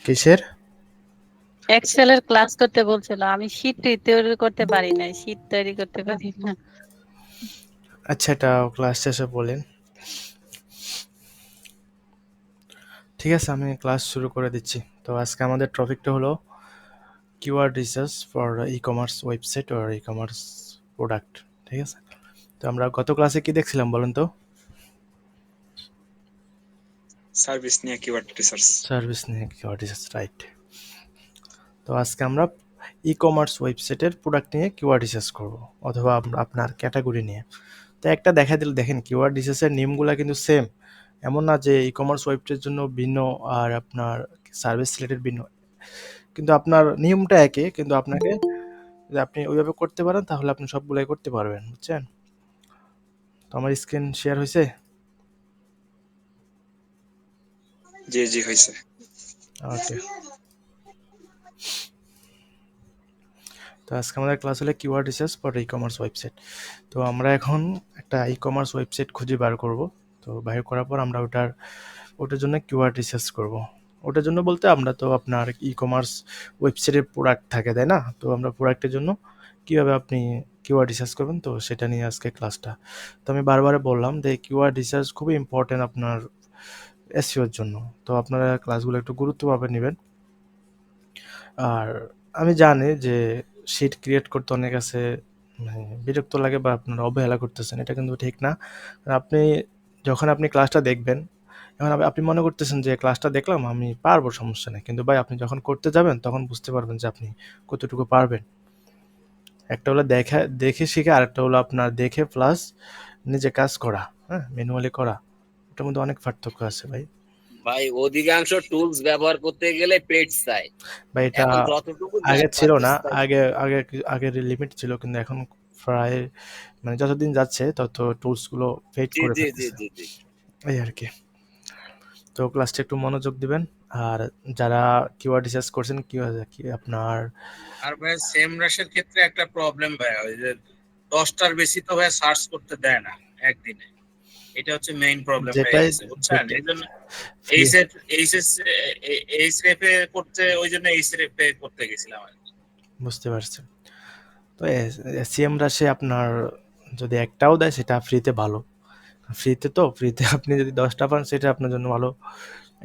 কিসের? এক্সেলের ক্লাস করতে বলছিল, আমি শীট তৈরি করতে পারি না, শীট তৈরি করতে পারি না। আচ্ছা, এটা ক্লাস শেষে বলেন। ঠিক আছে, আমি ক্লাস শুরু করে দিচ্ছি। তো আজকে আমাদের টপিকটা হলো keyword research for e commerce website আর ই কমার্স প্রোডাক্ট। ঠিক আছে, তো আমরা গত ক্লাসে কি দেখছিলাম বলেন তো? সার্ভিস নিয়ে কিওয়ার্ড রিসার্চ। সার্ভিস নিয়ে কিওয়ার্ড রিসার্চ, রাইট। তো আজকে আমরা ই কমার্স ওয়েবসাইটের প্রোডাক্ট নিয়ে কিওয়ার্ড রিসার্চ করব, অথবা আপনার ক্যাটাগরি নিয়ে। তো একটা দেখা দিলে দেখেন, কিওয়ার্ড রিসার্চের নেমগুলো কিন্তু সেম, এমন না যে ই কমার্স ওয়েবসাইটের জন্য ভিন্ন আর আপনার সার্ভিস রিলেটেড ভিন্ন, কিন্তু আপনার নিয়মটা একই, কিন্তু আপনাকে যদি আপনি ওইভাবে করতে পারেন তাহলে আপনি সবগুলাই করতে পারবেন, বুঝছেন? তো আমার স্ক্রিন শেয়ার হয়েছে? জি জি হয়েছে। ওকে, তো আজকে আমাদের ক্লাস হলো keyword research for e commerce website. তো আমরা এখন একটা ই কমার্স ওয়েবসাইট খুঁজে বার করব। তো বাইর করার পর আমরা ওটার জন্য কিওয়ার্ড রিসার্চ করব। ওটার জন্য বলতে আমরা তো আপনার ই কমার্স ওয়েবসাইটের প্রোডাক্ট থাকে, তাই না? তো আমরা প্রোডাক্টের জন্য কীভাবে আপনি কিওয়ার্ড রিসার্চ করবেন, তো সেটা নিয়ে আজকে ক্লাসটা। তো আমি বারবারে বললাম যে কিওয়ার্ড রিসার্চ খুবই ইম্পর্টেন্ট আপনার এসইওর জন্য। তো আপনারা ক্লাসগুলো একটু গুরুত্বভাবে নেবেন। আর আমি জানি যে শিট ক্রিয়েট করতে অনেক আছে, মানে বিরক্ত লাগে বা আপনারা অবহেলা করতেছেন, এটা কিন্তু ঠিক না। আপনি যখন আপনি ক্লাসটা দেখবেন, এখন আপনি মনে করতেছেন যে ক্লাসটা দেখলাম আমি পারবো, সমস্যা নেই, কিন্তু ভাই আপনি যখন করতে যাবেন তখন বুঝতে পারবেন যে আপনি কতটুকু পারবেন। একটা হলো দেখে শিখে, আরেকটা হলো আপনার দেখে প্লাস নিজে কাজ করা, হ্যাঁ, ম্যানুয়ালি করা। ওটার মধ্যে অনেক পার্থক্য আছে ভাই। ভাই অধিকাংশ টুলস ব্যবহার করতে গেলে পেড চাই। ভাই এটা এখন যতটুকু আগে ছিল না, পারতেছি তাই। আগের লিমিট ছিল, কিন্তু এখন প্রায় মানে যতদিন যাচ্ছে তত টুলসগুলো ফেড জি করে জি জি ফেলতেছে, জি জি। এই আর কি। তো ক্লাসটা একটু মনোযোগ দিবেন। আর যারা কিওয়ার্ড রিসার্চ করছেন কি আপনার আর ভাই সেম রাশের ক্ষেত্রে একটা প্রবলেম ভাই, ওই যে 10টার বেশি তো ভাই সার্চ করতে দেয় না একদিনে। এটা হচ্ছে মেইন প্রবলেম হয়ে যেটাই গেছে, বুঝছেন? এই জন্য ফ্রি, এই স্রেফে করতে, ওই জন্য এই স্রেফে করতে গেছিলাম আর কি। বুঝতে পারছি। তো এসিএম রাশে আপনার যদি একটাও দেয় সেটা ফ্রিতে ভালো, ফ্রিতে আপনি যদি 10টা পান সেটা আপনার জন্য ভালো,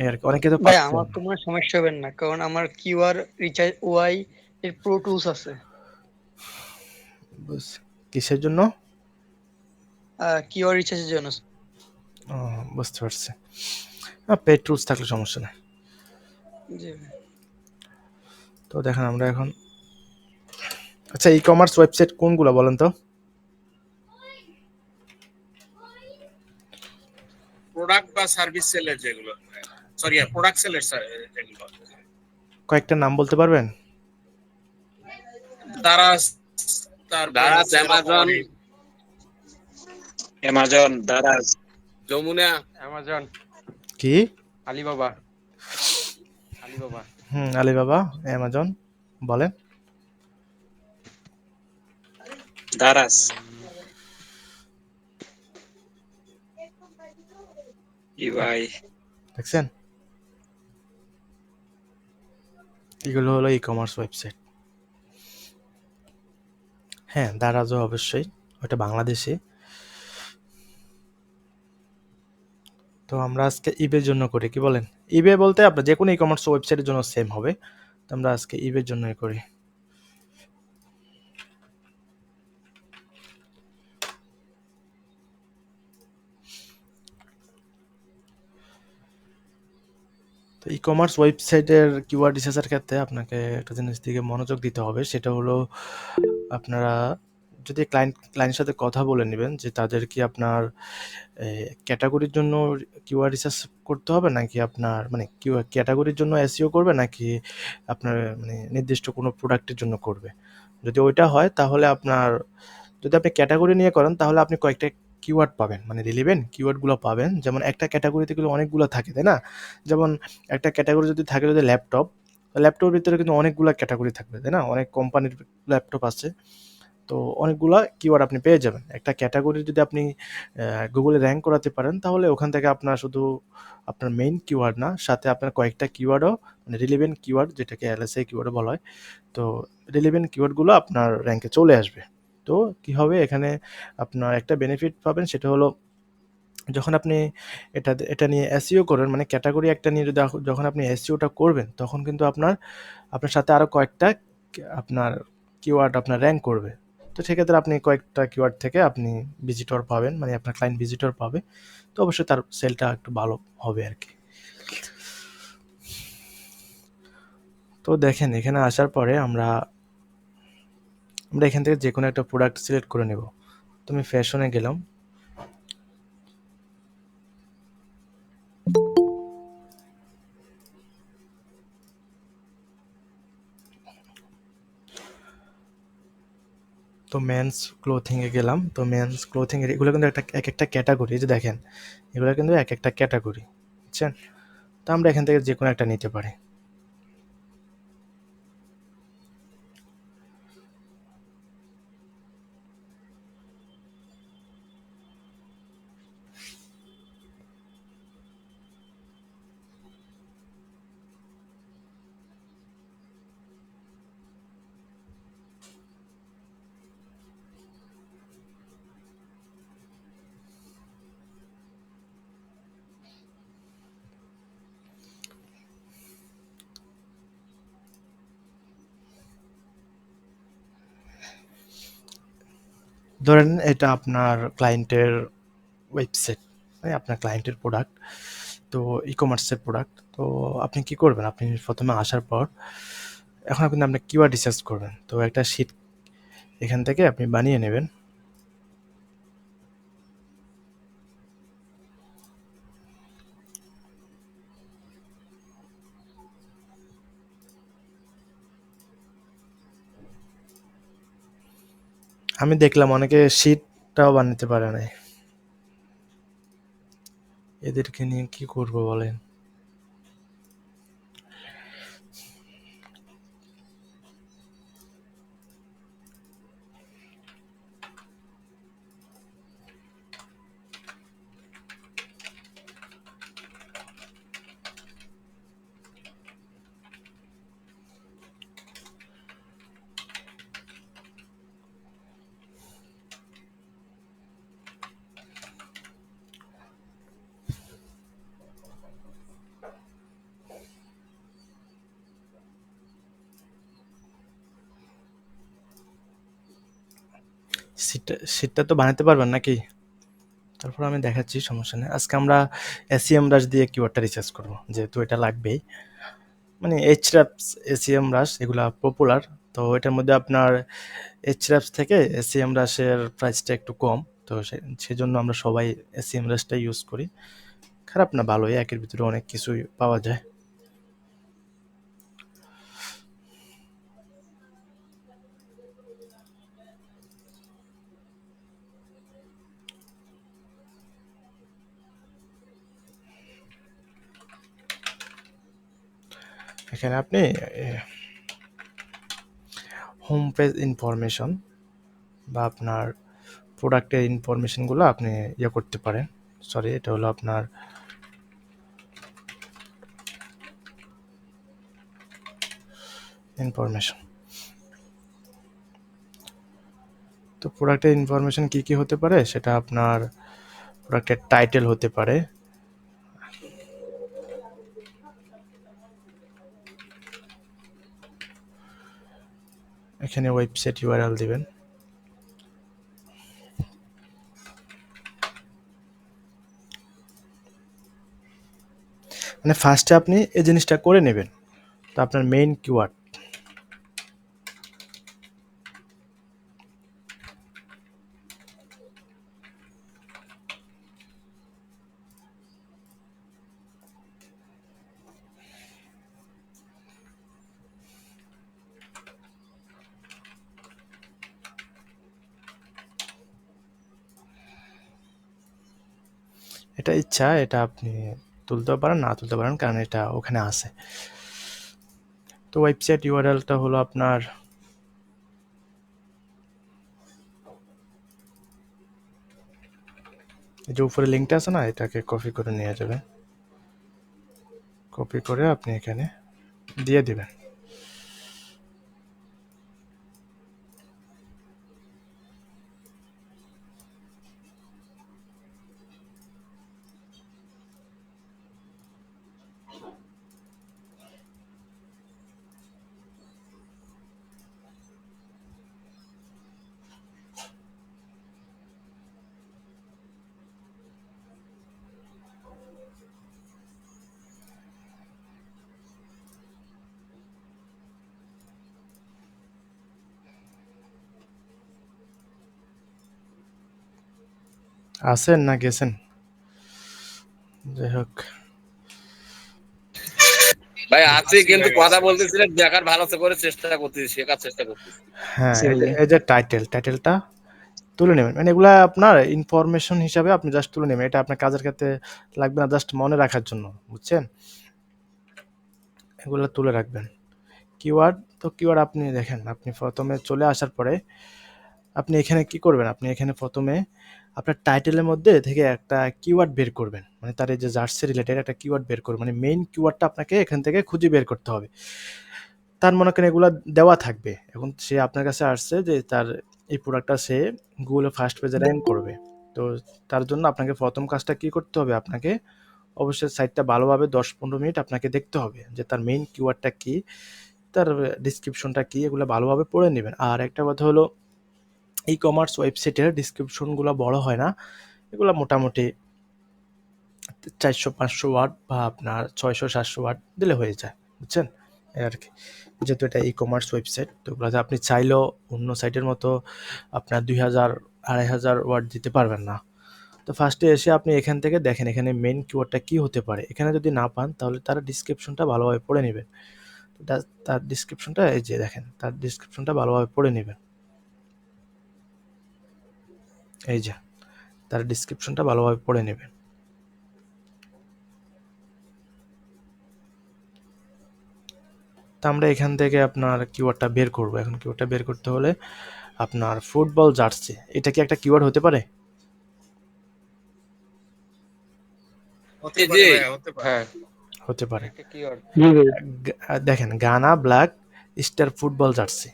এই আর কি। অনেকে তো ভাই পাচ্ছেন আমার তো মনে হয় সমস্যা হবে না, কারণ আমার কিউআর রিচার্জ ওয়াই এর প্রো টুলস আছে। কিসের জন্য? কিউআর রিচার্জের জন্য। ও, বুঝতে পারছি। পেড টুলস থাকলে সমস্যা নেই। জি ভাই। তো দেখেন আমরা এখন, আচ্ছা, ই কমার্স ওয়েবসাইট কোনগুলো বলেন তো? প্রোডাক্ট বা সার্ভিস সেলের যেগুলো, সরি প্রোডাক্ট সেলের যেগুলো, কয়েকটা নাম বলতে পারবেন? দারাজ, তারপর Daraz, Amazon, Amazon, Daraz, Jamuna, Amazon, কি? আলিবাবা। আলিবাবা, অ্যামাজন, বলেন। দারাজ, ইবাই। দেখছেন, এগুলো হলো ই কমার্স ওয়েবসাইট। হ্যাঁ, দারাজও অবশ্যই, ওটা বাংলাদেশে। তো আমরা আজকে ইবের জন্য করি, কি বলেন? ইবে বলতে আপনার যে কোনো ই কমার্স ওয়েবসাইটের জন্য সেম হবে, তো আমরা আজকে ইবের জন্যই করি। তো ই কমার্স ওয়েবসাইটের কিওয়ার্ড রিসার্চের ক্ষেত্রে আপনাকে একটা জিনিস দিকে মনোযোগ দিতে হবে, সেটা হলো আপনারা যদি ক্লায়েন্টের সাথে কথা বলে নেবেন যে তাদের কি আপনার ক্যাটাগরির জন্য কিওয়ার্ড রিসার্চ করতে হবে, নাকি আপনার মানে ক্যাটাগরির জন্য এসইও করবে, নাকি আপনার মানে নির্দিষ্ট কোনো প্রোডাক্টের জন্য করবে। যদি ওইটা হয় তাহলে আপনার, যদি আপনি ক্যাটাগরি নিয়ে করেন তাহলে আপনি কয়েকটা কিওয়ার্ড পাবেন, মানে রিলেভেন্ট কিওয়ার্ডগুলো পাবেন। যেমন একটা ক্যাটাগরিতে কিন্তু অনেকগুলো থাকে, তাই না? যেমন একটা ক্যাটাগরি যদি থাকে, যদি ল্যাপটপের ভিতরে কিন্তু অনেকগুলো ক্যাটাগরি থাকবে, তাই না? অনেক কোম্পানির ল্যাপটপ আছে, তো অনেকগুলা কিওয়ার্ড আপনি পেয়ে যাবেন। একটা ক্যাটাগরি যদি আপনি গুগলে র্যাঙ্ক করাতে পারেন, তাহলে ওখান থেকে আপনার শুধু আপনার মেইন কিওয়ার্ড না, সাথে আপনার কয়েকটা কিওয়ার্ডও, মানে রিলেভেন্ট কিওয়ার্ড যেটাকে এলএসআই কিওয়ার্ডও বলা হয়, তো রিলেভেন্ট কিওয়ার্ডগুলো আপনার র্যাঙ্কে চলে আসবে। তো কি হবে, এখানে আপনার একটা বেনিফিট পাবেন, সেটা হলো যখন আপনি এটা নিয়ে এসইও করবেন, মানে ক্যাটাগরি একটা নিয়ে যদি যখন আপনি এসইওটা করবেন, তখন কিন্তু আপনার সাথে আরো কয়েকটা আপনার কিওয়ার্ড আপনার র্যাঙ্ক করবে। তো সেক্ষেত্রে আপনি কয়েকটা কিওয়ার্ড থেকে আপনি ভিজিটর পাবেন, মানে আপনার ক্লায়েন্ট ভিজিটর পাবে। তো অবশ্যই তার সেলটা একটু ভালো হবে আর কি। তো দেখেন, এখানে আসার পরে আমরা এখান থেকে যে কোনো একটা প্রোডাক্ট সিলেক্ট করে নেব। তো আমি ফ্যাশনে গেলাম। তো মেন্স ক্লোথিং এ গেলাম। তো মেন্স ক্লোথিং এর এগুলো কিন্তু এক একটা ক্যাটাগরি, যে দেখেন এগুলো কিন্তু এক একটা ক্যাটাগরি, বুঝছেন? তো আমরা এখান থেকে যে কোনো একটা নিতে পারি। ধরেন এটা আপনার ক্লায়েন্টের ওয়েবসাইট, মানে আপনার ক্লায়েন্টের প্রোডাক্ট, তো ই কমার্সের প্রোডাক্ট। তো আপনি কি করবেন, আপনি প্রথমে আসার পর এখন কিন্তু আপনি কিওয়ার্ড রিসার্চ করবেন। তো একটা শীট এখান থেকে আপনি বানিয়ে নেবেন। আমি দেখলাম অনেকে শীটটাও বানাতে পারে না, এদেরকে নিয়ে কি করব বলেন? শীটটা তো বানাতে পারবেন নাকি? তারপর আমি দেখাচ্ছি, সমস্যা নেই। আজকে আমরা এসিএম রাশ দিয়ে কিওয়ার্ডটা রিসার্চ করব, যেহেতু এটা লাগবেই। মানে এইচরাপস, এসিএম রাশ এগুলা পপুলার। তো এটার মধ্যে আপনার এইচরাপস থেকে এসিএম রাশের প্রাইসটা একটু কম। তো সেজন্য আমরা সবাই এসিএম রাশটা ইউজ করি। খারাপ না, ভালোই, একের ভিতরে অনেক কিছুই পাওয়া যায়। এখানে আপনি হোম পেজ ইনফরমেশন বা আপনার প্রোডাক্টের ইনফরমেশনগুলো আপনি ইয়ে করতে পারেন। সরি, এটা হলো আপনার ইনফরমেশন। তো প্রোডাক্টের ইনফরমেশন কি কি হতে পারে, সেটা আপনার প্রোডাক্টের টাইটেল হতে পারে, এখানে ওয়েবসাইট ইউআরএল দিবেন। মানে ফার্স্টে আপনি এই জিনিসটা করে নেবেন, তো আপনার মেইন কিওয়ার্ড। এটা ইচ্ছা, এটা আপনি তুলতেও পারেন, না তুলতে পারেন, কারণ এটা ওখানে আছে। তো ওয়েবসাইট ইউআরএলটা হলো আপনার এই যে উপরে লিঙ্কটা আছে না, এটাকে কপি করে নিয়ে যাবেন, কপি করে আপনি এখানে দিয়ে দিবেন। আছেন না গেছেন? যাই হোক, ভাই আছি, আছি কিন্তু ভাই, কথা আছি। বলতেছিলেন, দেখার ভালো করে চেষ্টা করতেছি, শেখার চেষ্টা করতেছি। হ্যাঁ, এই যে টাইটেলটা তুলে নেবেন, মানে এগুলা আপনার ইনফরমেশন হিসাবে আপনি জাস্ট তুলে নেবেন, এটা আপনার কাজের ক্ষেত্রে লাগবে না, জাস্ট মনে রাখার জন্য, বুঝছেন? এগুলো তুলে রাখবেন। কিওয়ার্ড, তো কিওয়ার্ড আপনি দেখেন, আপনি প্রথমে চলে আসার পরে আপনি এখানে কি করবেন, আপনি এখানে প্রথমে আপনার টাইটেলের মধ্যে থেকে একটা কিওয়ার্ড বের করবেন, মানে তার এই যে জার্সি রিলেটেড একটা কিওয়ার্ড বের করবেন, মানে মেইন কিওয়ার্ডটা আপনাকে এখান থেকে খুঁজে বের করতে হবে। তার মনে করেন এগুলা দেওয়া থাকবে, এখন সে আপনার কাছে আসছে যে তার এই প্রোডাক্টটা সে গুগলে ফার্স্ট পেজে র্যাঙ্ক করবে। তো তার জন্য আপনাকে প্রথম কাজটা কি করতে হবে, আপনাকে অবশ্যই সাইটটা ভালোভাবে 10-15 মিনিট আপনাকে দেখতে হবে যে তার মেইন কিওয়ার্ডটা কি, তার ডিসক্রিপশনটা কি, এগুলো ভালোভাবে পড়ে নেবেন। আর একটা কথা হলো, ই কমার্স ওয়েবসাইটের ডিসক্রিপশনগুলো বড় হয় না, এগুলো মোটামুটি 400-500 ওয়ার্ড বা আপনার 600-700 ওয়ার্ড দিলে হয়ে যায়, বুঝছেন? এই আর কি, যেহেতু এটা ই কমার্স ওয়েবসাইট, তো ওগুলোতে আপনি চাইলেও অন্য সাইটের মতো আপনার 2000-2500 ওয়ার্ড দিতে পারবেন না। তো ফার্স্টে এসে আপনি এখান থেকে দেখেন এখানে মেইন কিওয়ার্ডটা কি হতে পারে, এখানে যদি না পান তাহলে তার ডিসক্রিপশনটা ভালোভাবে পড়ে নেবেন। তার ডিসক্রিপশনটা এই যে দেখেন, তার ডিসক্রিপশনটা ভালোভাবে পড়ে নেবেন, এই যে তার ডিসক্রিপশনটা ভালোভাবে পড়ে নেবেন। তো আমরা এখান থেকে আপনার কিওয়ার্ডটা বের করব। এখন কিওয়ার্ডটা বের করতে হলে আপনার ফুটবল জার্সি, এটা কি একটা কিওয়ার্ড হতে পারে? হতে জি পারে জি। ভাইয়া, হতে পারে। হ্যাঁ, হতে পারে। একটা কিওয়ার্ড। দেখেন Ghana black star football jersey.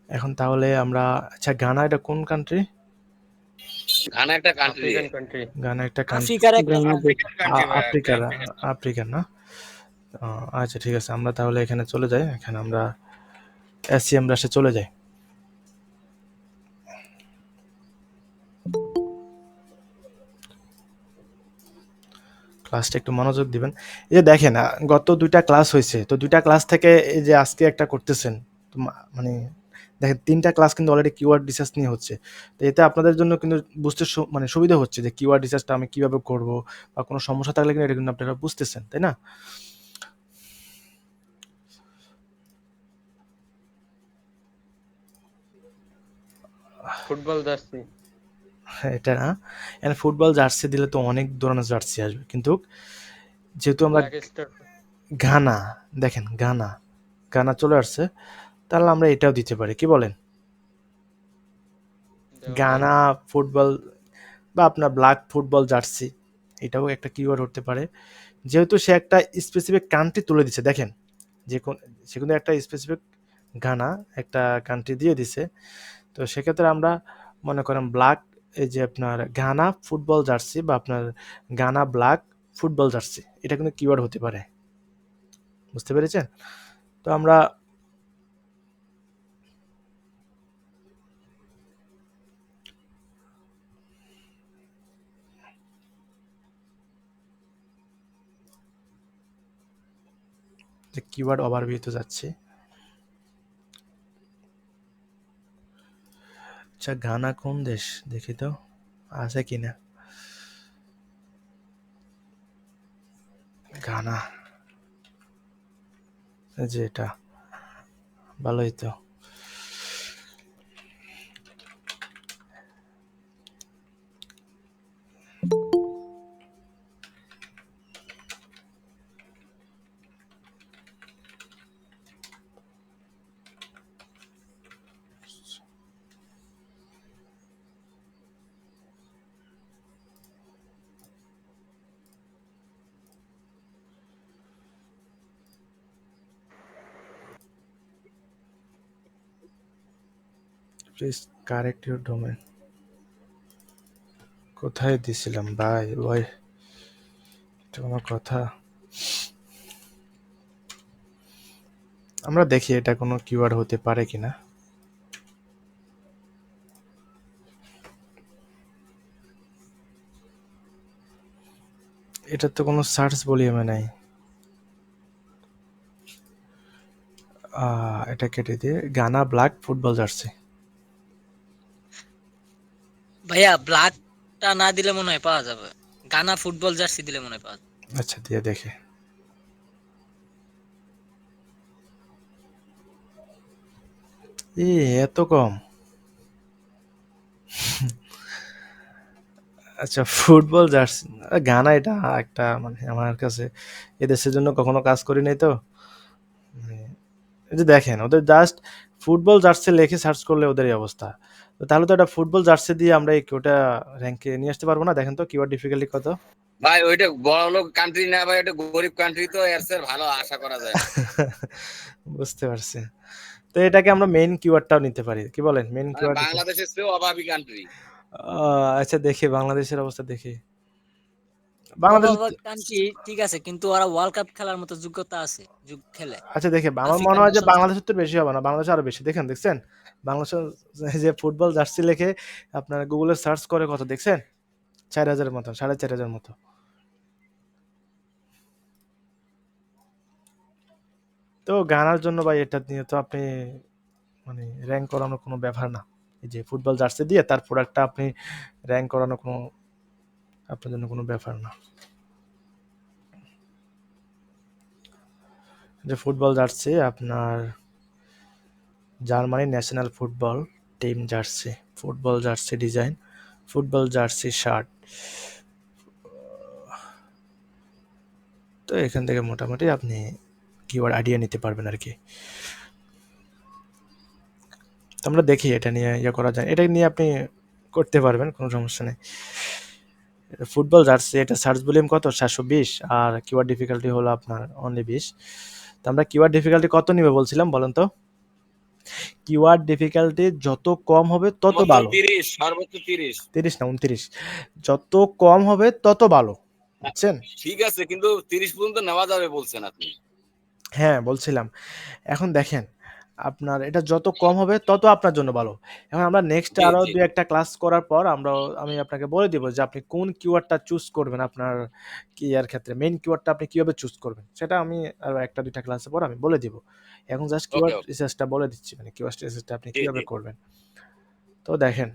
এখন তাহলে আমরা, আচ্ছা গানা এটা কোন কান্ট্রি? ঘানা একটা কান্ট্রি। African country. গানা একটা কান্ট্রি, আফ্রিকার একটা আফ্রিকান কান্ট্রি ভাইয়া, একটা আফ্রিকার, আফ্রিকান। আফ্রিকার না? আচ্ছা ঠিক আছে, আমরা তাহলে এখানে চলে যাই, এখানে আমরা এসিএম রাশে চলে যাই। ক্লাসটা একটু মনোযোগ দিবেন। এই যে দেখেন গত 2টা ক্লাস হয়েছে, তো 2টা ক্লাস থেকে এই যে আজকে একটা করতেছেন, তো মানে দেখেন 3টা ক্লাস কিন্তু অলরেডি কিওয়ার্ড রিসার্চ নিয়ে হচ্ছে। তো এতে আপনাদের জন্য কিন্তু বুঝতে মানে সুবিধা হচ্ছে যে কিওয়ার্ড রিসার্চটা আমি কিভাবে করব, বা কোনো সমস্যা থাকলে কিন্তু এটা কিন্তু আপনারা বুঝতেছেন, তাই না? Football jersey. এটা না, এখানে ফুটবল জার্সি দিলে তো অনেক ধরনের জার্সি আসবে, কিন্তু যেহেতু আমরা ব্ল্যাক স্টার। গানা, দেখেন গানা, গানা চলে আসছে, তাহলে আমরা এটাও দিতে পারি, কি বলেন? দেওয়া যায়। গানা ফুটবল বা আপনার ব্ল্যাক ফুটবল জার্সি, এটাও একটা কিওয়ার্ড হতে পারে। যেহেতু সে একটা স্পেসিফিক কান্ট্রি তুলে দিচ্ছে, দেখেন যে কোন, সে কিন্তু একটা স্পেসিফিক গানা একটা কান্ট্রি দিয়ে দিছে, তো সেক্ষেত্রে আমরা মনে করেন ব্ল্যাক, এই যে আপনার গানা ফুটবল জার্সি বা আপনার গানা ব্ল্যাক ফুটবল জার্সি, এটা কিন্তু কিওয়ার্ড হতে পারে, বুঝতে পেরেছেন? তো আমরা যে কিওয়ার্ড ওভারভিউতে যাচ্ছি। আচ্ছা গানা কোন দেশ দেখি তো আছে কিনা, গানা, এই যে এটা, ভালোই তো। Please correct your domain. কোথায় দিছিলাম ভাই? ওই এটা কোনো কথা? আমরা দেখি এটা কোনো কিওয়ার্ড হতে পারে কিনা। এটা তো কোনো সার্চ ভলিউমে নাই। এটা কেটে দিয়ে গানা ব্ল্যাক ফুটবল জার্সি। ভাইয়া ব্ল্যাকটা না দিলে মনে হয় পাওয়া যাবে, গানা ফুটবল জার্সি দিলে মনে হয় পাওয়া যাবে। আচ্ছা দিয়ে দেখে। এত কম? আচ্ছা ফুটবল জার্সি গানা, এটা একটা মানে আমার কাছে এদেশের জন্য কখনো কাজ করি নাই তো। মানে এই যে দেখেন ওদের জাস্ট ফুটবল জার্সি লিখে সার্চ করলে ওদেরই অবস্থা। তো তাহলে তো এটা ফুটবল জার্সি দিয়ে আমরা ওটা র্যাঙ্কে নিয়ে আসতে পারবো না। দেখেন তো কিওয়ার্ড ডিফিকাল্টি কত। ভাই ওইটা বড় লোক কান্ট্রি না ভাই, ওটা গরিব কান্ট্রি, তো এর চেয়ে ভালো আশা করা যায় না। বুঝতে পারছি। তো এটাকে আমরা মেইন কিওয়ার্ডটাও নিতে পারি, কি বলেন? মেইন মানে কিওয়ার্ড। বাংলাদেশের চেয়েও অভাবী কান্ট্রি। আচ্ছা দেখি বাংলাদেশের অবস্থা দেখি। বাংলাদেশ, কান্ট্রি ঠিক আছে, কিন্তু ওরা ওয়ার্ল্ড কাপ খেলার মতো যোগ্যতা আছে, খেলে। আচ্ছা দেখে আমার মনে হয় যে বাংলাদেশের তো বেশি হবে না, বাংলাদেশ আরো বেশি। দেখছেন বাংলাদেশের যে ফুটবল জার্সি লেখে আপনার গুগলে সার্চ করে কত দেখছেন? 4000 মতো, 4500 মতো। তো গানার জন্য ভাই এটা নিয়ে তো আপনি মানে র্যাঙ্ক করানোর কোনো ব্যাপার না। এই যে ফুটবল জার্সি দিয়ে তার প্রোডাক্টটা আপনি র্যাঙ্ক করানো কোনো আপনার জন্য কোনো ব্যাপার না। যে ফুটবল জার্সি আপনার Germany national football team jersey, football jersey design, football jersey shirt. তো এখান থেকে মোটামুটি আপনি কিওয়ার্ড আইডিয়া নিতে পারবেন আর কি। তো আমরা দেখি এটা নিয়ে ইয়ে করা যায়, এটা নিয়ে আপনি করতে পারবেন, কোনো সমস্যা নেই। ফুটবল জার্সি এটা সার্চ ভলিউম কত? 720, আর কিওয়ার্ড ডিফিকাল্টি হলো আপনার অনলি 20। তো আমরা কিওয়ার্ড ডিফিকাল্টি কত নিবে বলছিলাম বলেন তো? কিওয়ার্ড ডিফিকাল্টি যত কম হবে তত ভালো। 30, সর্বোচ্চ 30। 30 না 29, যত কম হবে তত ভালো, বুঝছেন? ঠিক আছে, কিন্তু 30 পর্যন্ত নেওয়া যাবে বলছেন আপনি। হ্যাঁ বলছিলাম। এখন দেখেন আপনার এটা যত কম হবে তত আপনার জন্য ভালো। এখন আমরা নেক্সট জি, আরো জি। 2-1টা ক্লাস করার পর আমি আপনাকে বলে দিব যে আপনি কোন কিওয়ার্ডটা চুজ করবেন আপনার এর ক্ষেত্রে। মেইন কিওয়ার্ডটা আপনি কিভাবে চুজ করবেন সেটা আমি আরো 1টা 2টা ক্লাসের পর আমি বলে দিব। এখন জাস্ট ওকে, কিওয়ার্ড ওকে। রিসার্চটা বলে দিচ্ছি, মানে কিওয়ার্ড রিসার্চটা আপনি জি, কিভাবে জি। করবেন। তো দেখেন,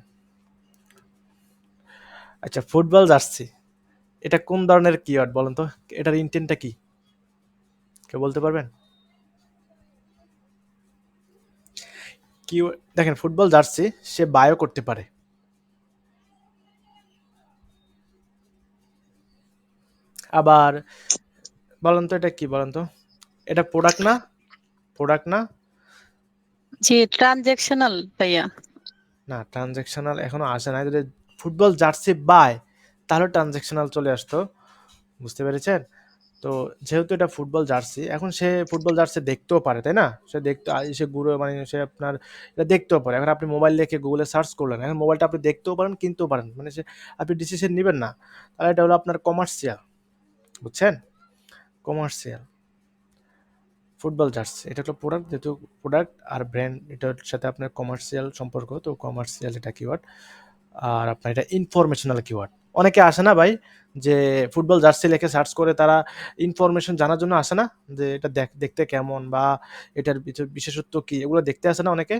আচ্ছা ফুটবল জার্সি এটা কোন ধরনের কিওয়ার্ড বলেন তো? এটার ইনটেন্টটা কি কেউ বলতে পারবেন? দেখেন ফুটবল জার্সি সে বায়ো করতে পারে। আবার বলেন তো এটা কি বলেন তো? এটা প্রোডাক্ট না? প্রোডাক্ট না? জি ট্রানজেকশনাল ভাইয়া। না ট্রানজ্যাকশনাল এখনো আসে না। যদি ফুটবল জার্সি বায় তাহলে ট্রানজ্যাকশনাল চলে আসতো, বুঝতে পেরেছেন? তো যেহেতু এটা ফুটবল জার্সি, এখন সে ফুটবল জার্সি দেখতেও পারে তাই না? সে দেখতে সে গুঁড়ো মানে সে আপনার এটা দেখতেও পারে। এখন আপনি মোবাইল দেখে গুগলে সার্চ করলেন, এখন মোবাইলটা আপনি দেখতেও পারেন কিনতেও পারেন, মানে সে আপনি ডিসিশন নেবেন না। তাহলে এটা হলো আপনার কমার্শিয়াল, বুঝছেন? কমার্শিয়াল ফুটবল জার্সি এটা হলো প্রোডাক্ট, যেহেতু প্রোডাক্ট আর ব্র্যান্ড এটার সাথে আপনার কমার্শিয়াল সম্পর্ক, তো কমার্শিয়াল এটা কিওয়ার্ড। আর আপনার এটা ইনফরমেশনাল কিওয়ার্ড। অনেকে আসে না ভাই যে ফুটবল জার্সি লিখে সার্চ করে তারা ইনফরমেশন জানার জন্য আসে না, যে এটা দেখতে কেমন বা এটার বিশেষত্ব কি, এগুলো দেখতে আসে না অনেকে,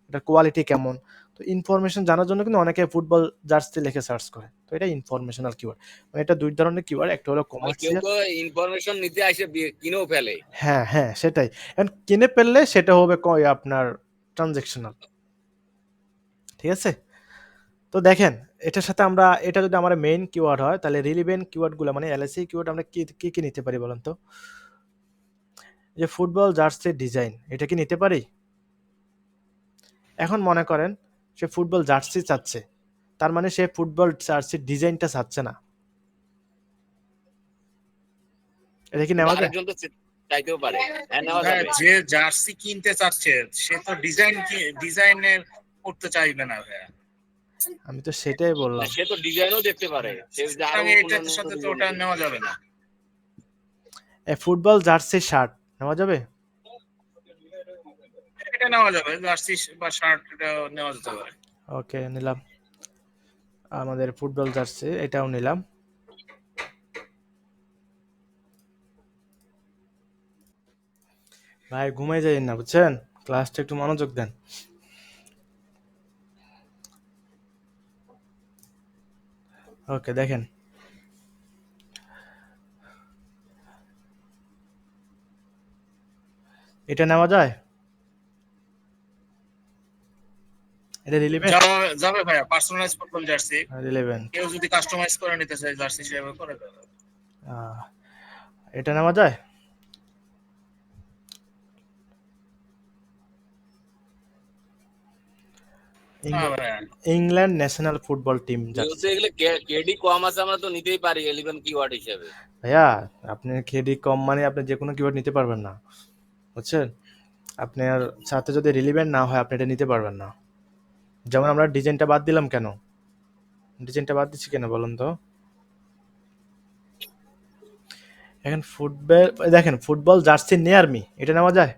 এটার কোয়ালিটি কেমন। তো ইনফরমেশন জানার জন্য কিন্তু অনেকে ফুটবল জার্সি লিখে সার্চ করে। তো এটা ইনফরমেশনাল কিওয়ার্ড, মানে এটা দুই ধরনের কিওয়ার্ড, একটা হলো কেউ কমার্শিয়াল। তো ইনফরমেশন নিতে আসে কিনেও ফেলে। হ্যাঁ হ্যাঁ সেটাই। এখন কিনে ফেললে সেটা হবে আপনার ট্রানজেকশনাল, ঠিক আছে? তো দেখেন এটার সাথে আমরা, এটা যদি আমার মেইন কিওয়ার্ড হয় তাহলে রিলিভেন্ট কিওয়ার্ডগুলো মানে এলএসি কিওয়ার্ড আমরা কি কি কি নিতে পারি বলেন তো? যে ফুটবল জার্সি ডিজাইন এটা কি নিতে পারি? এখন মনে করেন সে ফুটবল জার্সি চাচ্ছে, তার মানে সে ফুটবল জার্সির ডিজাইনটা চাচ্ছে না, এটা কি নেওয়া যায়? আরেকজন তো চাইতেও পারে। হ্যাঁ, নেওয়া হ্যাঁ, যাবে। যে জার্সি কিনতে চাচ্ছে সে তো ডিজাইনের করতে চাইবে না ভাইয়া। আমি তো সেটাই না, বললাম। সে তো ডিজাইনও দেখতে পারে, সে যদি আরো সুতরাং এটার অন্যান্য সাথে তো ডিজাইন ওটা নেওয়া যাবে না। ফুটবল জার্সি শার্ট নেওয়া যাবে? এটা নেওয়া যাবে, জার্সি বা শার্ট এটা নেওয়া যেতে পারে। ওকে, নিলাম। আমাদের ফুটবল জার্সি এটাও নিলাম। ভাই ঘুমাই যাই না, বুঝছেন? ক্লাসটা একটু মনোযোগ দেন। ওকে, দেখেন এটা নেওয়া যায়? এটা রিলিভেন্ট? যাবে যাবে ভাইয়া, পার্সোনালাইজ ফুটবল জার্সি রিলিভেন্ট। কেউ যদি কাস্টমাইজ করে নিতে চায় জার্সি সেভাবে করে দেবে। এটা নেওয়া যায়? হ্যাঁ ভাইয়া, ইংল্যান্ড ন্যাশনাল ফুটবল টিম যেহেতু জার্সি। এগুলো কেডি কম আছে, আমরা তো নিতেই পারি 11 কিওয়ার্ড হিসেবে। ভাইয়া আপনি খেডি কম মানে আপনি যে কোনো কিওয়ার্ড নিতে পারবেন না, বুঝছেন? আপনার সাথে যদি রিলিভেন্ট না হয় আপনি এটা নিতে পারবেন না। যেমন আমরা ডিজাইনটা বাদ দিলাম কেন? ডিজাইনটা বাদ দিচ্ছি কেন বলুন তো? এখন ফুটবল দেখেন, ফুটবল জার্সি নিয়ার মি এটা নেওয়া যায়?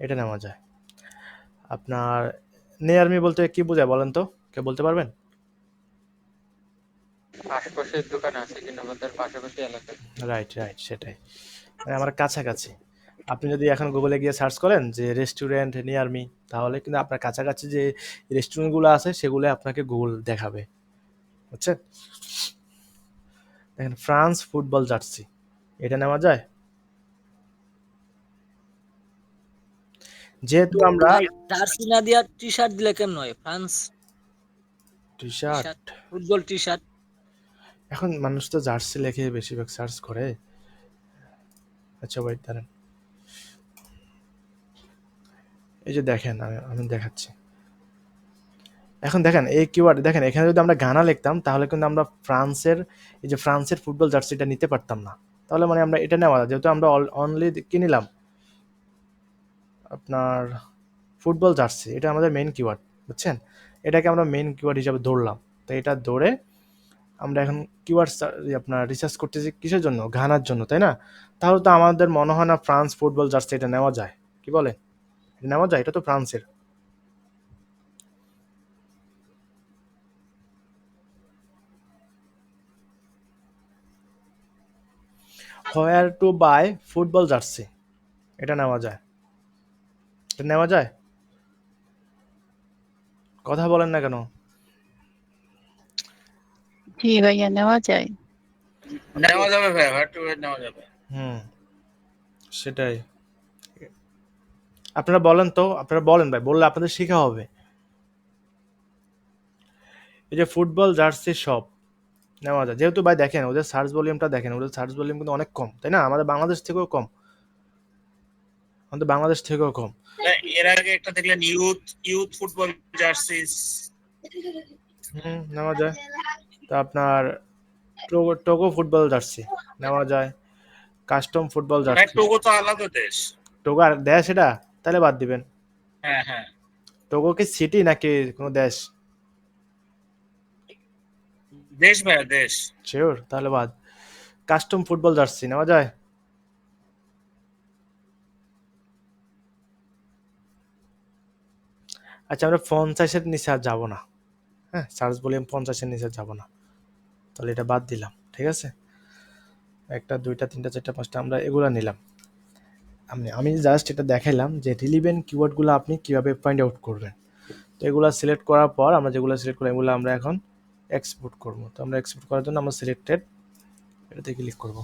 এটা নেওয়া যায়। আপনার নিয়ার মি বলতে কি বোঝায় বলেন তো, কে বলতে পারবেন? আশেপাশের দোকানে আছে কিনা আমাদের পাশাপাশি এলাকায়। রাইট রাইট, সেটাই, মানে আমার কাছাকাছি। আপনি যদি এখন গুগলে গিয়ে সার্চ করেন যে রেস্টুরেন্ট নিয়ার মি, তাহলে কিন্তু আপনার কাছাকাছি যে রেস্টুরেন্টগুলো আছে সেগুলো আপনাকে গুগল দেখাবে, বুঝছেন? দেখেন ফ্রান্স ফুটবল জার্সি এটা নেওয়া যায়? যেহেতু আমরা ভাই জার্সি না দিয়া টি শার্ট দিলে কেমন হয়? France T T shirt, shirt, football T shirt. এখন মানুষ তো জার্সি লেখে বেশিরভাগ সার্চ করে। আচ্ছা ওয়েট দাঁড়ান, এই যে দেখেন আমি আমি দেখাচ্ছি। এখন দেখেন এই কিওয়ার্ড দেখেন, এখানে যদি আমরা গানা লিখতাম তাহলে কিন্তু আমরা ফ্রান্সের এই যে ফ্রান্সের ফুটবল জার্সিটা নিতে পারতাম না। তাহলে মানে আমরা এটা নেওয়া, যেহেতু আমরা অনলি কি নিলাম আপনার ফুটবল জার্সি, এটা আমাদের মেইন কিওয়ার্ড, বুঝছেন? এটাকে আমরা মেইন কিওয়ার্ড হিসাবে ধরলাম। তো এটা ধরে আমরা এখন কিওয়ার্ড আপনার রিসার্চ করতেছি কিসের জন্য? ঘানার জন্য, তাই না? তাহলে তো আমাদের মনে হয় না ফ্রান্স ফুটবল জার্সি এটা নেওয়া যায়। কি বলে, এটা নেওয়া যায়? এটা তো ফ্রান্সের। Where to buy football jersey এটা নেওয়া যায়? এটা নেওয়া যায়? কথা বলেন না কেন? জি ভাইয়া, নেওয়া যায়। নেওয়া যাবে ভাইয়া, হ্যাট টু হ্যাট নেওয়া যাবে। হুম, সেটাই। আপনারা বলেন তো, আপনারা বলেন ভাই, বললে আপনাদের শেখা হবে। এই যে ফুটবল জার্সি শপ নেওয়া যায়, যেহেতু ভাই দেখেন ওদের সার্চ ভলিউমটা দেখেন, ওদের সার্চ ভলিউম কিন্তু অনেক কম, তাই না? আমাদের বাংলাদেশ থেকেও কম, আমাদের বাংলাদেশ থেকেও কম। এর আগে একটা দেখলেন ইউথ ইউথ ফুটবল জার্সি, নেওয়া যায়। তা আপনার টোগো ফুটবল জার্সি নেওয়া যায়, কাস্টম ফুটবল জার্সি। টোগো তো আলাদা দেশ। টোগো আর দেশ এটা? তাহলে বাদ দিবেন। হ্যাঁ হ্যাঁ, টোগো কি সিটি নাকি কোনো দেশ? দেশ ভাইয়া, দেশ। শিওর, তাহলে বাদ। কাস্টম ফুটবল জার্সি নেওয়া যায়? আচ্ছা, আমরা 50-এর নিচে আর যাবো না। হ্যাঁ, সার্চ ভলিউম 50-এর নিচে যাবো না, তাহলে এটা বাদ দিলাম। ঠিক আছে, একটা দুইটা তিনটা চারটা পাঁচটা আমরা এগুলা নিলাম। আমি জাস্ট এটা দেখাইলাম যে রিলিভেন্ট কিওয়ার্ডগুলো আপনি কিভাবে ফাইন্ড আউট করবেন। তো এগুলো সিলেক্ট করার পর আমরা যেগুলো সিলেক্ট করলাম এগুলো আমরা এখন এক্সপোর্ট করব। তো আমরা এক্সপোর্ট করার জন্য আমরা সিলেক্টেড এটাতে ক্লিক করব।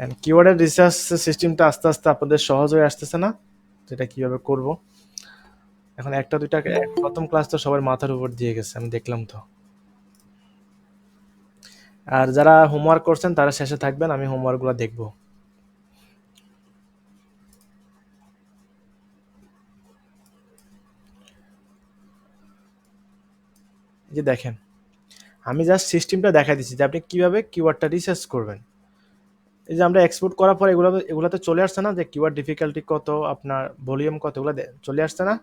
এন্ড কিওয়ার্ডের রিসার্চ সিস্টেমটা আস্তে আস্তে আপনাদের সহজ হয়ে আসতেছে না, যেটা কিভাবে করব। এখন একটা দুইটা প্রথম ক্লাস তো সবার মাথার উপর দিয়ে গেছে, আমি দেখলাম তো। আর যারা হোমওয়ার্ক করছেন তারা শেষে থাকবেন, আমি হোমওয়ার্কগুলো দেখব। এই যে দেখেন, আমি জাস্ট সিস্টেমটা দেখা দিচ্ছি যে আপনি কিভাবে কিওয়ার্ডটা রিসার্চ করবেন। এই যে আমরা এক্সপোর্ট করার পর এগুলাতে চলে আসছে না যে কিওয়ার্ড ডিফিকাল্টি কত, আপনার ভলিউম কত, এগুলো চলে আসছে না।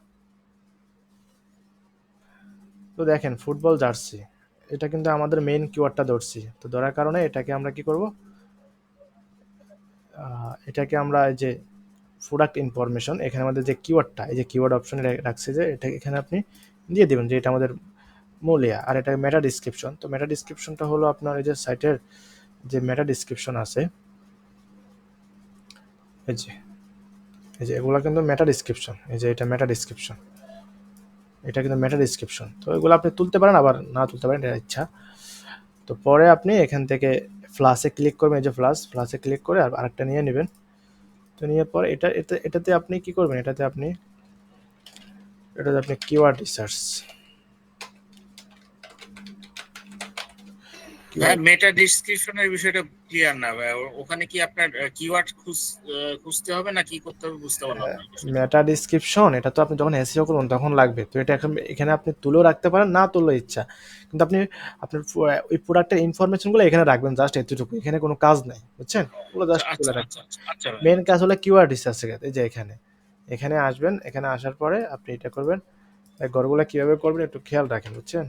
তো দেখেন ফুটবল জার্সি, এটা কিন্তু আমাদের মেইন কিওয়ার্ডটা ধরছি। তো ধরার কারণে এটাকে আমরা কি করব, এটাকে আমরা এই যে প্রোডাক্ট ইনফরমেশন, এখানে আমাদের যে কিওয়ার্ডটা, এই যে কিওয়ার্ড অপশনে রাখছে যে এটা, এখানে আপনি দিয়ে দেবেন যে এটা আমাদের মূলিয়া। আর এটা মেটা ডিসক্রিপশন। তো মেটা ডিসক্রিপশনটা হলো আপনার এই যে সাইটের যে মেটা ডিসক্রিপশন আছে, এই যে এগুলো কিন্তু মেটা ডিসক্রিপশন। এই যে এটা মেটা ডিসক্রিপশন, এটা কিন্তু মেটা ডিসক্রিপশন। তো এগুলো আপনি তুলতে পারেন আবার না তুলতে পারেন, এটা ইচ্ছা। তো পরে আপনি এখান থেকে ফ্লাশে ক্লিক করবেন, এই যে ফ্লাশে ক্লিক করে আর আরেকটা নিয়ে নেবেন। তো নিয়ে পরে এটাতে আপনি কি করবেন, এটাতে আপনি কিওয়ার্ড রিসার্চ, ভাই মেটা ডিসক্রিপশনের বিষয়টা ক্লিয়ার না ভাই, ওখানে কি আপনার কিওয়ার্ড খুঁজতে হবে না কি করতে হবে বুঝতে পারলাম না বিষয়টা। মেটা ডিসক্রিপশন এটা তো আপনি যখন এসইও করবেন তখন লাগবে। তো এটা এখানে আপনি তুলেও রাখতে পারেন, না তুললে ইচ্ছা, কিন্তু আপনি আপনার ওই প্রোডাক্টের ইনফরমেশনগুলো এখানে রাখবেন, জাস্ট এতটুকু, এখানে কোনো কাজ নাই, বুঝছেন? ওগুলো আচ্ছা জাস্ট আচ্ছা তুলে আচ্ছা রাখবেন। আচ্ছা আচ্ছা ভাই। মেন কাজ হলো কিওয়ার্ড রিসার্চ। এই যে এখানে আসবেন, এখানে আসার পরে আপনি এটা করবেন। এই ঘরগুলো কিভাবে করবেন একটু খেয়াল রাখেন, বুঝছেন?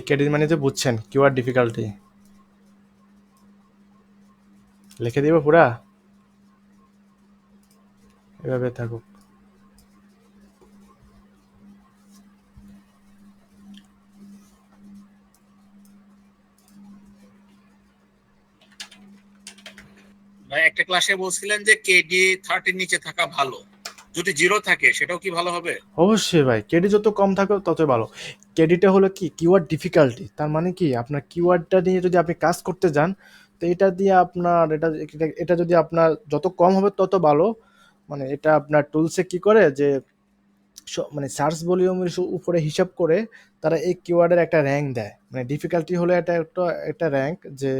কেডি মানে তো বুঝছেন, কিওয়ার্ড ডিফিকাল্টি লিখে দিব পুরা, এভাবে থাকুক। ভাই একটা ক্লাসে বলছিলেন যে কেডি 30 নিচে থাকা ভালো, যদি 0 থাকে সেটাও কি ভালো হবে? অবশ্যই ভাই, কেডি যত কম থাকে ততই ভালো। কেডিটা হলো কি, কিওয়ার্ড ডিফিকাল্টি, তার মানে কি আপনার কিওয়ার্ডটা নিয়ে যদি আপনি কাজ করতে যান, তো এটা দিয়ে আপনার এটা যদি আপনার যত কম হবে তত ভালো। মানে এটা আপনার টুলসে কি করে যে মানে সার্চ ভলিউমের উপরে হিসাব করে তারা এই কিওয়ার্ডের একটা র্যাঙ্ক দেয়। মানে ডিফিকাল্টি হলো একটা র্যাঙ্ক, যে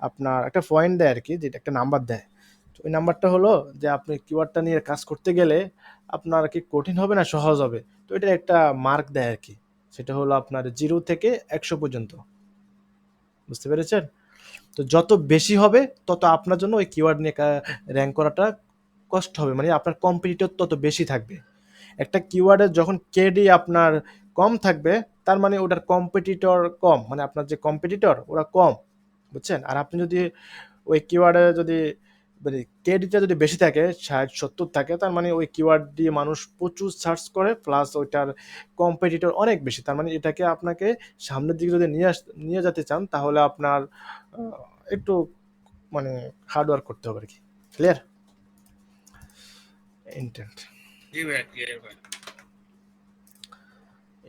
আপনার একটা পয়েন্ট দেয় আর কি, যেটা একটা নাম্বার দেয়। তো ওই নাম্বারটা হলো যে আপনি কিওয়ার্ডটা নিয়ে কাজ করতে গেলে আপনার কি কঠিন হবে না সহজ হবে, তো এটা একটা মার্ক দেয় আর কি। সেটা হলো আপনার 0 থেকে 100 পর্যন্ত, বুঝতে পেরেছেন? তো যত বেশি হবে তত আপনার জন্য ওই কিওয়ার্ড নিয়ে র্যাঙ্ক করাটা কষ্ট হবে, মানে আপনার কম্পিটিটর তত বেশি থাকবে। একটা কিওয়ার্ডের যখন কেডি আপনার কম থাকবে, তার মানে ওটার কম্পিটিটর কম, মানে আপনার যে কম্পিটিটর ওরা কম, বুঝছেন? আর আপনি যদি ওই কিওয়ার্ডে যদি মানে কেডিটা যদি বেশি থাকে, 60-70 থাকে, তার মানে ওই কিওয়ার্ড দিয়ে মানুষ প্রচুর সার্চ করে, প্লাস ওইটার কম্পিটিটর অনেক বেশি। তার মানে এটাকে আপনাকে সামনের দিকে যদি নিয়ে যেতে চান, তাহলে আপনার একটু মানে হার্ড ওয়ার্ক করতে হবে আর কি। ক্লিয়ার? ইন্টেন্ট জি ভাই ক্লিয়ার ভাই।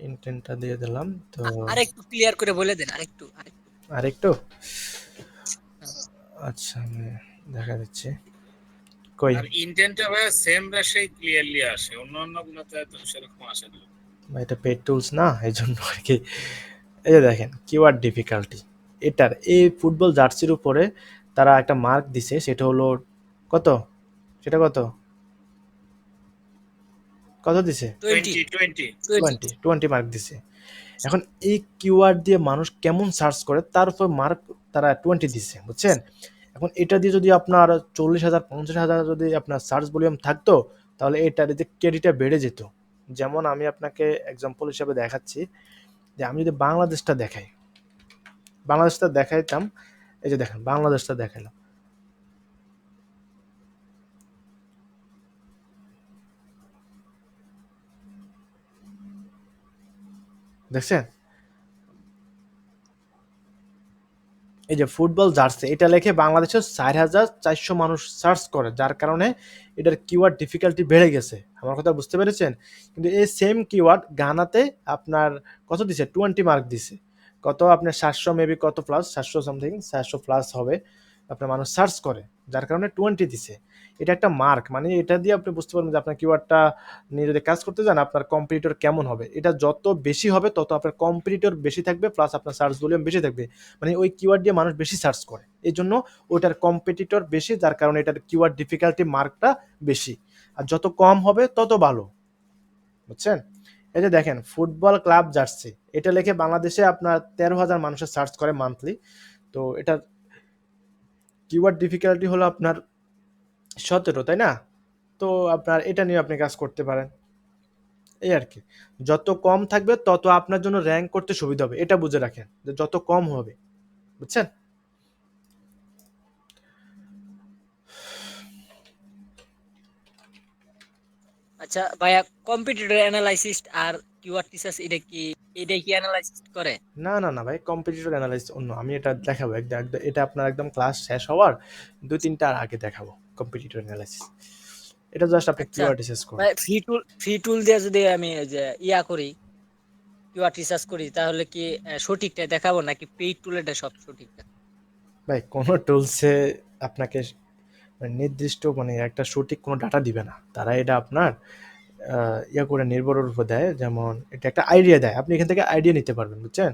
ইন্টেন্টটা দিয়ে দিলাম। তো আরেকটু ক্লিয়ার করে বলে দেন, আরেকটু। আরেকটু, আচ্ছা আমি দেখা দিচ্ছি। কই আর ইন্টেন্টটা ভাই সেম রাশে ক্লিয়ারলি আসে, অন্য গুলোতে তো সেরকম আসে না। বা এটা পেড টুলস না, এই জন্য আর কি। এই যে দেখেন কিওয়ার্ড ডিফিকাল্টি, এটার এই ফুটবল জার্সির উপরে তারা একটা মার্ক দিছে, সেটা হলো কত, সেটা কত কত দিছে? 20 20 20 মার্ক দিছে। এখন এই কিওয়ার্ড দিয়ে মানুষ কেমন সার্চ করে তার উপর মার্ক তারা 20 দিছে, বুঝছেন? এখন এটা দিয়ে যদি আপনার 40,000 50,000 যদি আপনার সার্চ ভলিউম থাকতো, তাহলে এটার যে ক্রেডিটটা বেড়ে যেত। যেমন আমি আপনাকে এক্সাম্পল হিসাবে দেখাচ্ছি, যে আমি যদি বাংলাদেশটা দেখাইতাম, এই যে দেখেন বাংলাদেশটা দেখাইলাম, দেখছেন? এই যে ফুটবল জার্সি এটা লেখে বাংলাদেশের 4,400 মানুষ সার্চ করে, যার কারণে এটার কিওয়ার্ড ডিফিকাল্টি বেড়ে গেছে। আমার কথা বুঝতে পেরেছেন? কিন্তু এই সেম কিওয়ার্ড গানাতে আপনার কত দিছে, 20 মার্ক দিছে। কত আপনার 700 মেবি কত প্লাস, 700 সামথিং, 700 প্লাস হবে আপনার মানুষ সার্চ করে, যার কারণে 20 দিছে। এটা একটা মার্ক, মানে এটা দিয়ে আপনি বুঝতে পারবেন যে আপনার কিওয়ার্ডটা নিয়ে যদি কাজ করতে যান আপনার কম্পিটিটর কেমন হবে। এটা যত বেশি হবে তত আপনার কম্পিটিটর বেশি থাকবে, প্লাস আপনার সার্চ ভলিউম বেশি থাকবে। মানে ওই কিওয়ার্ড দিয়ে মানুষ বেশি সার্চ করে, এই জন্য ওইটার কম্পিটিটর বেশি, যার কারণে এটার কিওয়ার্ড ডিফিকাল্টি মার্কটা বেশি। আর যত কম হবে তত ভালো, বুঝছেন? এই যে দেখেন ফুটবল ক্লাব জার্সি এটা লিখে বাংলাদেশে আপনার 13,000 মানুষের সার্চ করে মান্থলি। তো এটার কিওয়ার্ড ডিফিকাল্টি হলো আপনার 17, তাই না? তো আপনার এটা নিয়ে আপনি কাজ করতে পারেন, এই আর কি। যত কম থাকবে তত আপনার জন্য র্যাঙ্ক করতে সুবিধা হবে, এটা বুঝে রাখেন যে যত কম হবে, বুঝছেন? আচ্ছা ভাইয়া, কম্পিটিটর অ্যানালাইসিস আর কিওয়ার্ড রিসার্চ এটা কি অ্যানালাইসিস করে? না না না ভাই, কম্পিটিটর অ্যানালাইসিস অন্য, আমি এটা দেখাবো এটা আপনার একদম ক্লাস শেষ হওয়ার 2-3টা আগে দেখাবো কম্পিটিটর অ্যানালাইসিস। এটা জাস্ট আপনি আচ্ছা কিওয়ার্ড রিসার্চ করুন। ভাই, ফ্রি টুল দিয়ে যদি আমি এই যে ইয়া করি, কিওয়ার্ড রিসার্চ করি, তাহলে কি সঠিকটা দেখাবো নাকি পেইড টুলেটা সব সঠিক? ভাই কোনো টুলসে আপনাকে মানে নির্দিষ্ট মানে একটা সঠিক কোনো ডাটা দিবে না, তারা এটা আপনার ইয়া করে নির্ভরের উপর দেয়, যেমন এটা একটা আইডিয়া দেয়, আপনি এখান থেকে আইডিয়া নিতে পারবেন, বুঝছেন?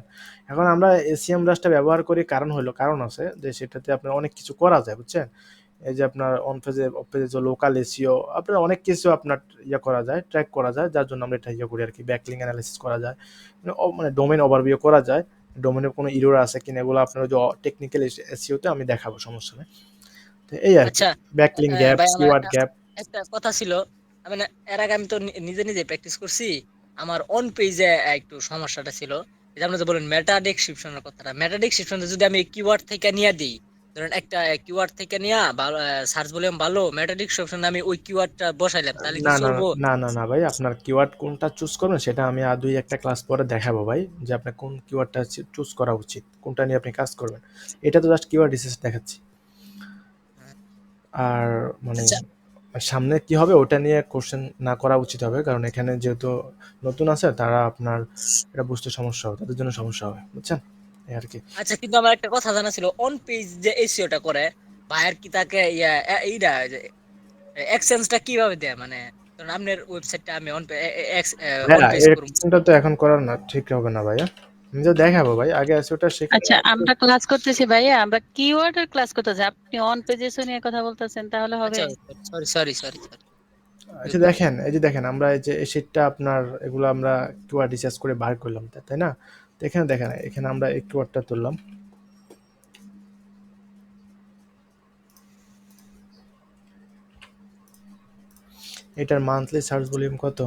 এখন আমরা এসিএম ব্রাশটা ব্যবহার করি, কারণ আছে যে সেটাতে আপনার অনেক কিছু করা যায়, বুঝছেন? এই যে আপনার অন পেজে অফ পেজে যে লোকাল এসিও আপনার অনেক কিছু আপনার ইয়ে করা যায়, ট্র্যাক করা যায়, যার জন্য আমরা এটা ইয়ে করি আর কি। ব্যাকলিং অ্যানালাইসিস করা যায়, মানে ডোমেন ওভারভিউ করা যায়, ডোমেনের কোনো ইরর আছে কিনা এগুলো আপনার যে টেকনিক্যাল এসিওতে আমি দেখাবো, সমস্যা নেই। তো এই আর কি, আচ্ছা ব্যাকলিং গ্যাপ, ভাই, আমার কিওয়ার্ড একটা গ্যাপ। একটা কথা ছিল। আমি না, এর আগে আমি তো নিজে নিজে প্র্যাকটিস করছি। আমার অন পেজে একটু সমস্যাটা ছিল। এই যে আপনি যে বলেন মেটা ডেসক্রিপশনের কথাটা, মেটা ডেসক্রিপশনে যদি আমি কিওয়ার্ড থেকে নিয়ে দিই, ধরেন একটা কিওয়ার্ড থেকে নিয়ে ভালো সার্চ ভলিউম ভালো, মেটা ডেসক্রিপশনে আমি ওই কিওয়ার্ডটা বসাইলাম, তাহলে কি না না চলবো? না না না ভাই, আপনার কিওয়ার্ড কোনটা চুজ করবেন সেটা আমি আর 2-1টা ক্লাস পরে দেখাবো ভাই, যে আপনার কোন কিওয়ার্ডটা চুজ করা উচিত, কোনটা নিয়ে আপনি কাজ করবেন। এটা তো জাস্ট কিওয়ার্ড রিসার্চ দেখাচ্ছি। আর মানে আচ্ছা সামনে কি হবে ওটা নিয়ে কোশ্চেন না করা উচিত হবে, কারণ এখানে যেহেতু নতুন আছে তারা আপনার এটা বুঝতে সমস্যা হবে, তাদের জন্য সমস্যা হবে, বুঝছেন? এই আর কি। আচ্ছা, কিন্তু আমার একটা কথা জানা ছিল, অন পেজ যে এসইওটা করে ভাইয়ার কি তাকে এইটা এক্সচেঞ্জটা কিভাবে দেয়? মানে ধরুন আপনার ওয়েবসাইটটা আমি অন হ্যাঁ, পেজ এর করব। কোশ্চেনটা তো এখন করার না, ঠিক হবে না ভাইয়া, আমি তো দেখাবো ভাই, আগে আছে ওটা শেখা। আচ্ছা, আমরা ক্লাস করতেছি ভাইয়া, আমরা কিওয়ার্ডের ক্লাস করতেছি, আপনি অন পেজেস নিয়ে কথা বলতেছেন, তাহলে হবে? আচ্ছা, সরি। আচ্ছা দেখেন, এই যে দেখেন আমরা এই যে এই শীটটা আপনার এগুলো আমরা কিওয়ার্ড রিসার্চ করে বার করলাম, তাই না? তো এখানে দেখেন, এখানে আমরা এই কিওয়ার্ডটা তুললাম, এটার মান্থলি সার্চ ভলিউম কত,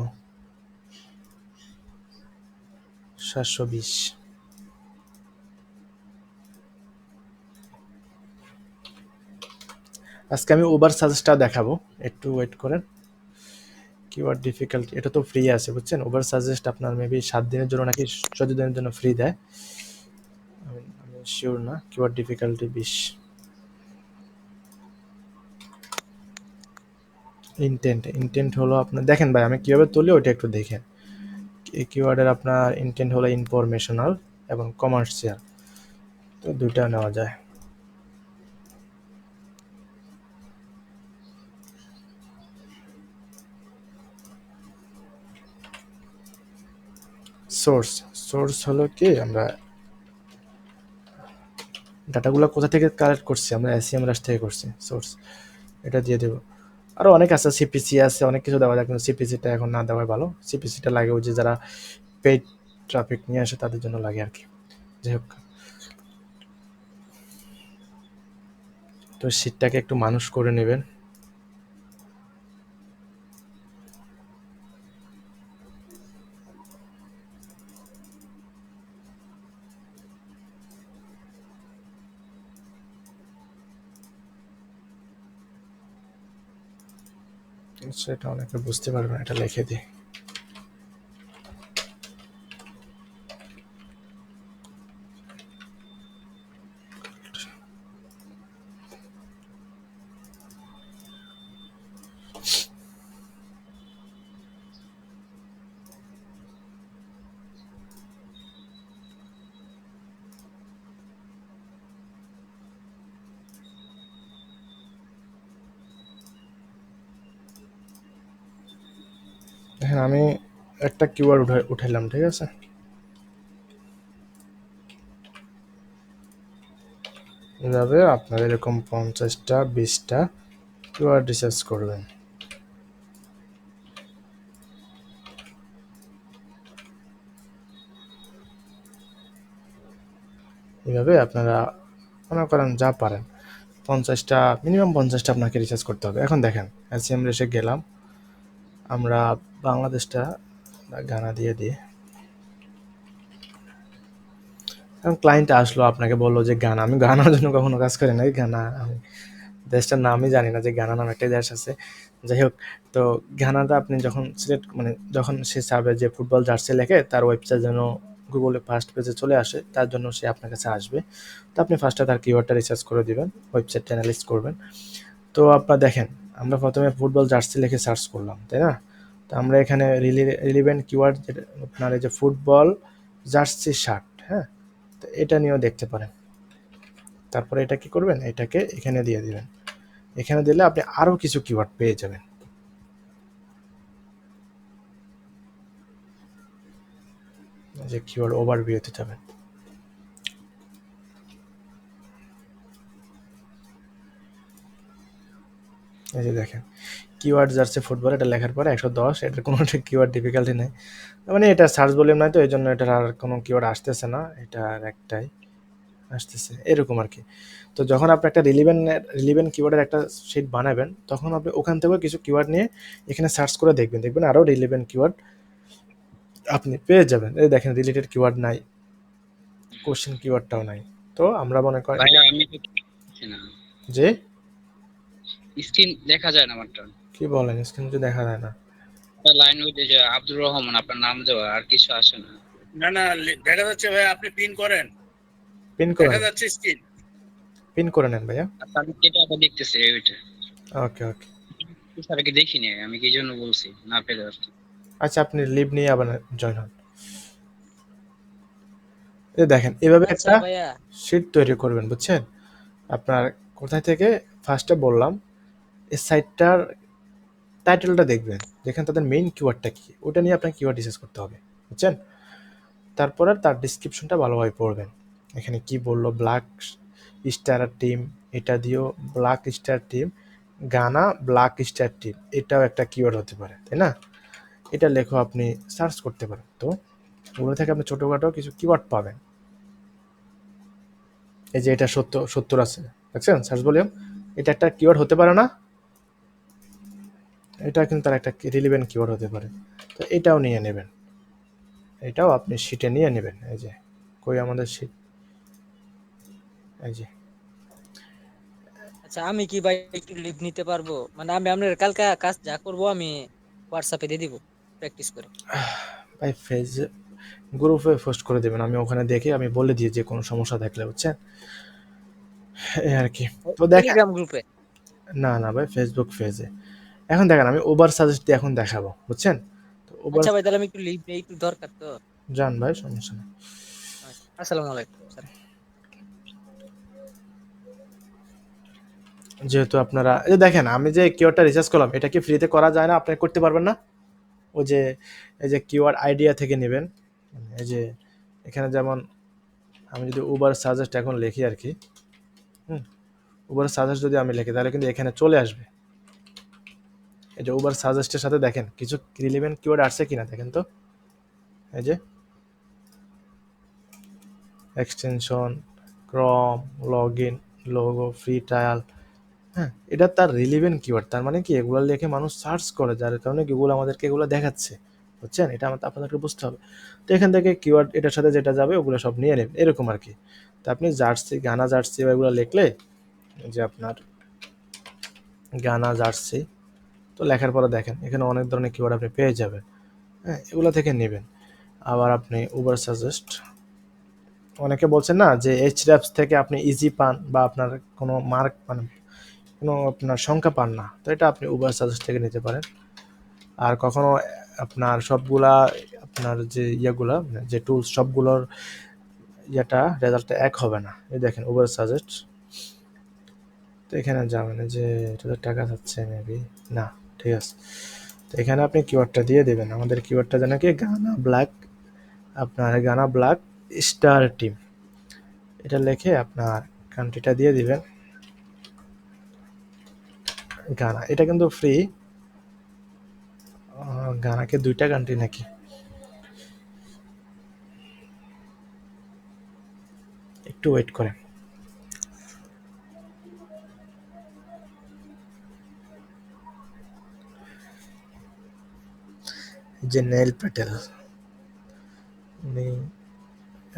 720। আজকে আমি ওভার সাজেস্টটা দেখাবো, একটু ওয়েট করেন। কিওয়ার্ড ডিফিকাল্টি এটা তো ফ্রি আছে, বুঝছেন? ওভার সাজেস্ট আপনার মেবি 7 দিনের জন্য নাকি 14 দিনের জন্য ফ্রি দেয়, আমি শিওর না। Keyword difficulty 20। ইন্টেন্ট হলো আপনার, দেখেন ভাই আমি কিভাবে তুলি ওইটা একটু দেখেন। এই কিওয়ার্ডের আপনার ইন্টেন্ট হলো ইনফরমেশনাল এবং কমার্শিয়াল, তো দুইটা নেওয়া যায়। সোর্স হলো কি, আমরা ডাটাগুলো কোথা থেকে কালেক্ট করছি, আমরা এসিএম রাশ থেকে করছি সোর্স, এটা দিয়ে দেবো। আরও অনেক আছে, সিপিসি আছে, অনেক কিছু দেওয়া যায়, কিন্তু সিপিসিটা এখন না দেওয়াই ভালো। সিপিসিটা লাগে ওই যে যারা পেইড ট্রাফিক নিয়ে আসে তাদের জন্য লাগে আর কি। যাই হোক, তো শীটটাকে একটু মানুষ করে নেবেন। সেটা অনেকে বুঝতে পারবে না, এটা লিখে দিই। দেখেন আমি একটা কিওয়ার্ড উঠাইলাম, ঠিক আছে? এভাবে আপনারা এরকম 50টা 20টা কিওয়ার্ড রিসার্চ করবেন। এভাবে আপনারা মনে করেন যা পারেন 50টা, মিনিমাম 50টা আপনাকে রিসার্চ করতে হবে। এখন দেখেন এসিএম রেসে গেলাম, আমরা বাংলাদেশটা গানা দিয়ে দিই। এখন ক্লায়েন্ট আসলো, আপনাকে বললো যে গানা, আমি গানার জন্য কখনো কাজ করি নাই, গানা আমি দেশটার নামই জানি না যে গানা নাম একটা দেশ আছে। যাই হোক, তো গানাটা আপনি যখন সিলেক্ট মানে যখন সে চাবে যে ফুটবল জার্সি লেখে তার ওয়েবসাইট যেন গুগলে ফার্স্ট পেজে চলে আসে, তার জন্য সে আপনার কাছে আসবে। তো আপনি ফার্স্টে তার কিওয়ার্ডটা রিসার্চ করে দিবেন, ওয়েবসাইটটা অ্যানালাইজ করবেন। তো আপনার দেখেন আমরা প্রথমে ফুটবল জার্সি লিখে সার্চ করলাম, তাই না? তো আমরা এখানে রিলিভেন্ট কিওয়ার্ড যেটা আপনার এই যে ফুটবল জার্সি শার্ট, হ্যাঁ, তো এটা নিয়েও দেখতে পারেন। তারপরে এটা কি করবেন, এটাকে এখানে দিয়ে দিবেন। এখানে দিলে আপনি আরো কিছু কিওয়ার্ড পেয়ে যাবেন। যে কিওয়ার্ড ওভারভিউতে যাবেন, এই যে দেখেন কিওয়ার্ড জার্সি ফুটবল, এটা লেখার পরে 110, এটার কোনো কিওয়ার্ড ডিফিকাল্টি নেই, মানে এটা সার্চ ভলিউম নাই তো এই জন্য এটার আর কোনো কিওয়ার্ড আসতেছে না, এটা আর একটাই আসতেছে এরকম আর কি। তো যখন আপনি একটা রিলিভেন্ট কিওয়ার্ডের একটা শিট বানাবেন, তখন আপনি ওখান থেকে কিছু কিওয়ার্ড নিয়ে এখানে সার্চ করে দেখবেন আরও রিলিভেন্ট কিওয়ার্ড আপনি পেয়ে যাবেন। এই দেখেন রিলেটেড কিওয়ার্ড নাই, কোশ্চেন কিওয়ার্ডটাও নাই। তো আমরা মনে করি ভাইয়া আমি তো দেখছি না, যে স্ক্রিন দেখা যায় না আমারটা। কি বলেন, স্ক্রিন তো দেখা যায় না? লাইন উইথ যে আব্দুর রহমান আপনার নাম দেওয়া, আর কিছু আসে না। না না, দেখা যাচ্ছে ভাই, আপনি পিন করেন, পিন করে দেখা নেন, যাচ্ছে স্ক্রিন। পিন করে নেন ভাইয়া। আর আমি যেটা আবার দেখতেছি ওইটা ওকে ওকে, স্যার কি দেখিনি, আমি কি জন্য বলছি না পেলে আর কি। আচ্ছা আপনি লিভ নিয়ে আবার জয়েন হন। এই দেখেন এভাবে আচ্ছা একটা ভাইয়া, শিট তৈরি করবেন, বুঝছেন? আপনার কোথায় থেকে ফার্স্টে বললাম, এই সাইটটার টাইটেলটা দেখবেন, দেখেন তাদের মেইন কিওয়ার্ডটা কি, ওটা নিয়ে আপনাকে কিওয়ার্ড রিসার্চ করতে হবে, বুঝছেন? তারপরে তার ডিসক্রিপশনটা ভালোভাবে পড়বেন। এখানে কি বললো, ব্ল্যাক স্টার টিম, এটা দিয়েও ব্ল্যাক স্টার টিম, গানা ব্ল্যাক স্টার টিম, এটাও একটা কিওয়ার্ড হতে পারে, তাই না? এটা লেখো, আপনি সার্চ করতে পারেন। তো ওগুলো থেকে আপনি ছোটোখাটো কিছু কিওয়ার্ড পাবেন। এই যে এটা 70 আছে, দেখছেন সার্চ ভলিউম, এটা একটা কিওয়ার্ড হতে পারে না? এটা কিন্তু তার একটা রিলিভেন্ট কিওয়ার্ড হতে পারে। তো এটাও নিয়ে নেবেন, এটাও আপনি শিটে নিয়ে নেবেন। এই যে কই আমাদের শিট, এই যে। আচ্ছা আমি কি ভাই একটু লিভ নিতে পারবো? মানে আমি আপনার কালকে কাজ যা করব আমি হোয়াটসঅ্যাপে দিয়ে দিব প্র্যাকটিস করে। ভাই গ্রুপে পোস্ট করে দেবেন, আমি ওখানে দেখে আমি বলে দিই যে কোনো সমস্যা থাকলে, বুঝছেন? এই আর কি। তো দেখেন, টেলিগ্রাম গ্রুপে? না না ভাই, ফেসবুক পেজে। এখন দেখেন আমি ওভার সাজেস্ট দিয়ে এখন দেখাবো, বুঝছেন? তো ওভার আচ্ছা ভাই, তাহলে আমি একটু লিভ নেই, একটু দরকার তো। যান ভাই, সমস্যা নেই। আচ্ছা, আসসালামু আলাইকুম স্যার। যেহেতু আপনারা এই যে দেখেন আমি যে কিওয়ার্ডটা রিসার্চ করলাম, এটা কি ফ্রিতে করা যায় না? আপনি করতে পারবেন না? ও যে এই যে কিওয়ার্ড আইডিয়া থেকে নেবেন, এই যে এখানে যেমন আমি যদি উবার সাজেস্ট এখন লিখি আর কি, উবার সাজেস্ট যদি আমি লিখি তাহলে কিন্তু এখানে চলে আসবে। এই যে উবার সাজেস্টের সাথে দেখেন কিছু রিলেভেন্ট কিওয়ার্ড আসছে কিনা, দেখেন তো। এই যে এক্সটেনশন, ক্রম, log in, logo, free trial, হ্যাঁ, এটা তার রিলেভেন্ট কিওয়ার্ড। তার মানে কি, এগুলো লিখে মানুষ সার্চ করে, যার কারণে গুগল আমাদেরকে এগুলো দেখাচ্ছে, বুঝছেন? এটা আপনাদেরকে বুঝতে হবে। তো এখান থেকে কিওয়ার্ড এটার সাথে যেটা যাবে ওগুলো সব নিয়ে নেবেন, এরকম আর কি। তো আপনি জার্সি, গানা জার্সি বা এগুলো লিখলে, যে আপনার গানা জার্সি, তো লেখার পরে দেখেন এখানে অনেক ধরনের কিওয়ার্ড আপনি পেয়ে যাবেন, হ্যাঁ, এগুলো থেকে নেবেন। আবার আপনি উবার সাজেস্ট, অনেকে বলছেন না যে এইচরেফস থেকে আপনি ইজি পান বা আপনার কোনো মার্ক মানে কোনো আপনার সংখ্যা পান না, তো এটা আপনি উবার সাজেস্ট থেকে নিতে পারেন। আর কখনো আপনার সবগুলা আপনার যে ইয়েগুলা মানে যে টুলস সবগুলোর ইয়েটা রেজাল্টটা এক হবে না। এই দেখেন উবার সাজেস্ট, তো এখানে যাবেন, যে এটাতে টাকা যাচ্ছে মেবি না, ঠিক আছে। তো এখানে আপনি কিওয়ার্ডটা দিয়ে দেবেন। আমাদের কিওয়ার্ডটা যেন কি গানা ব্ল্যাক, আপনার গানা ব্ল্যাক স্টার টিম, এটা লিখে আপনার কান্ট্রিটা দিয়ে দিবেন গানা। এটা কিন্তু ফ্রি। গানাকে 2টা কান্ট্রি নাকি? একটু ওয়েট করেন। যে নেল প্যাটেল, উনি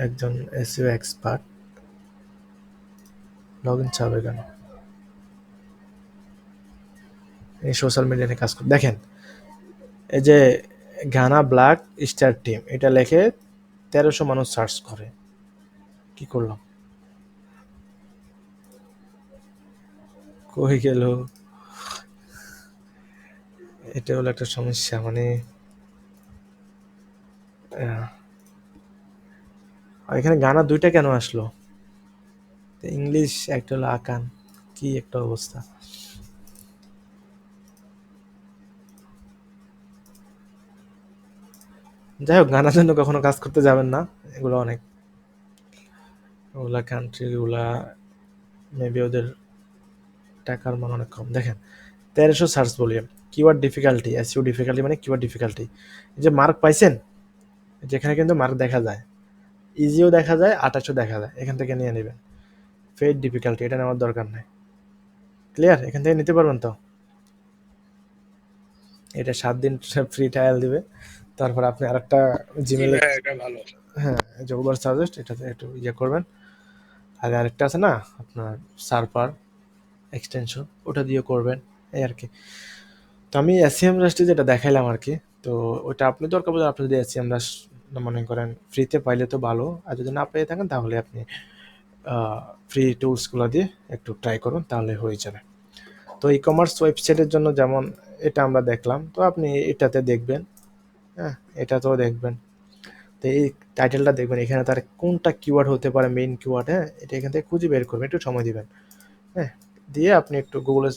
একজন এসইও এক্সপার্ট। লগ ইন চাবে কেন? এই সোশ্যাল মিডিয়া নিয়ে কাজ করে। দেখেন এই যে গানা ব্ল্যাক স্টার টিম, এটা লেখে 1300 মানুষ সার্চ করে। কি করলাম? কই গেল? এটা হলো একটা সমস্যা। মানে এখানে গানা 2টা কেন আসলো? ইংলিশ একটা হলো আকান, কি একটা অবস্থা। যাই হোক, গানার জন্য কখনো কাজ করতে যাবেন না, এগুলো অনেক, ওগুলা কান্ট্রি গুলা মেবি ওদের টাকার মান অনেক কম। দেখেন 1300 search volume, keyword difficulty, SEO difficulty মানে কিওয়ার্ড ডিফিকাল্টি। এই যে মার্ক পাইছেন, যেখানে কিন্তু মার্ক দেখা যায়, ইজিও দেখা যায়, 28ও দেখা যায়, এখান থেকে নিয়ে নেবেন। ফেড ডিফিকাল্টি এটা নেওয়ার দরকার নেই। ক্লিয়ার? এখান থেকে নিতে পারবেন তো। এটা 7 দিন ফ্রি ট্রায়াল দিবে, তারপর আপনি আরেকটা জিমেলে, এটা ভালো। হ্যাঁ যে ওভার সাজেস্ট, এটাতে একটু ইয়ে করবেন। আর আরেকটা আছে না আপনার সার্ভার এক্সটেনশন, ওটা দিয়ে করবেন, এই আর কি। তো আমি এসিএম রাশটি যেটা দেখাইলাম আর কি, তো ওটা আপনি দরকার পড়লে আপনি যদি এসিএম রাশ মনে করেন ফ্রিতে পাইলে তো ভালো, আর যদি না পেয়ে থাকেন তাহলে আপনি ফ্রি টুলসগুলো দিয়ে একটু ট্রাই করুন, তাহলে হয়ে যাবে। তো ই কমার্স ওয়েবসাইটের জন্য যেমন এটা আমরা দেখলাম, তো আপনি এটাতে দেখবেন, হ্যাঁ এটাতেও দেখবেন। তো এই টাইটেলটা দেখবেন, এখানে তার কোনটা কিওয়ার্ড হতে পারে মেইন কিওয়ার্ড, হ্যাঁ এটা এখান থেকে খুঁজে বের করবেন, একটু সময় দিবেন, হ্যাঁ দিয়ে আপনি একটু গুগলে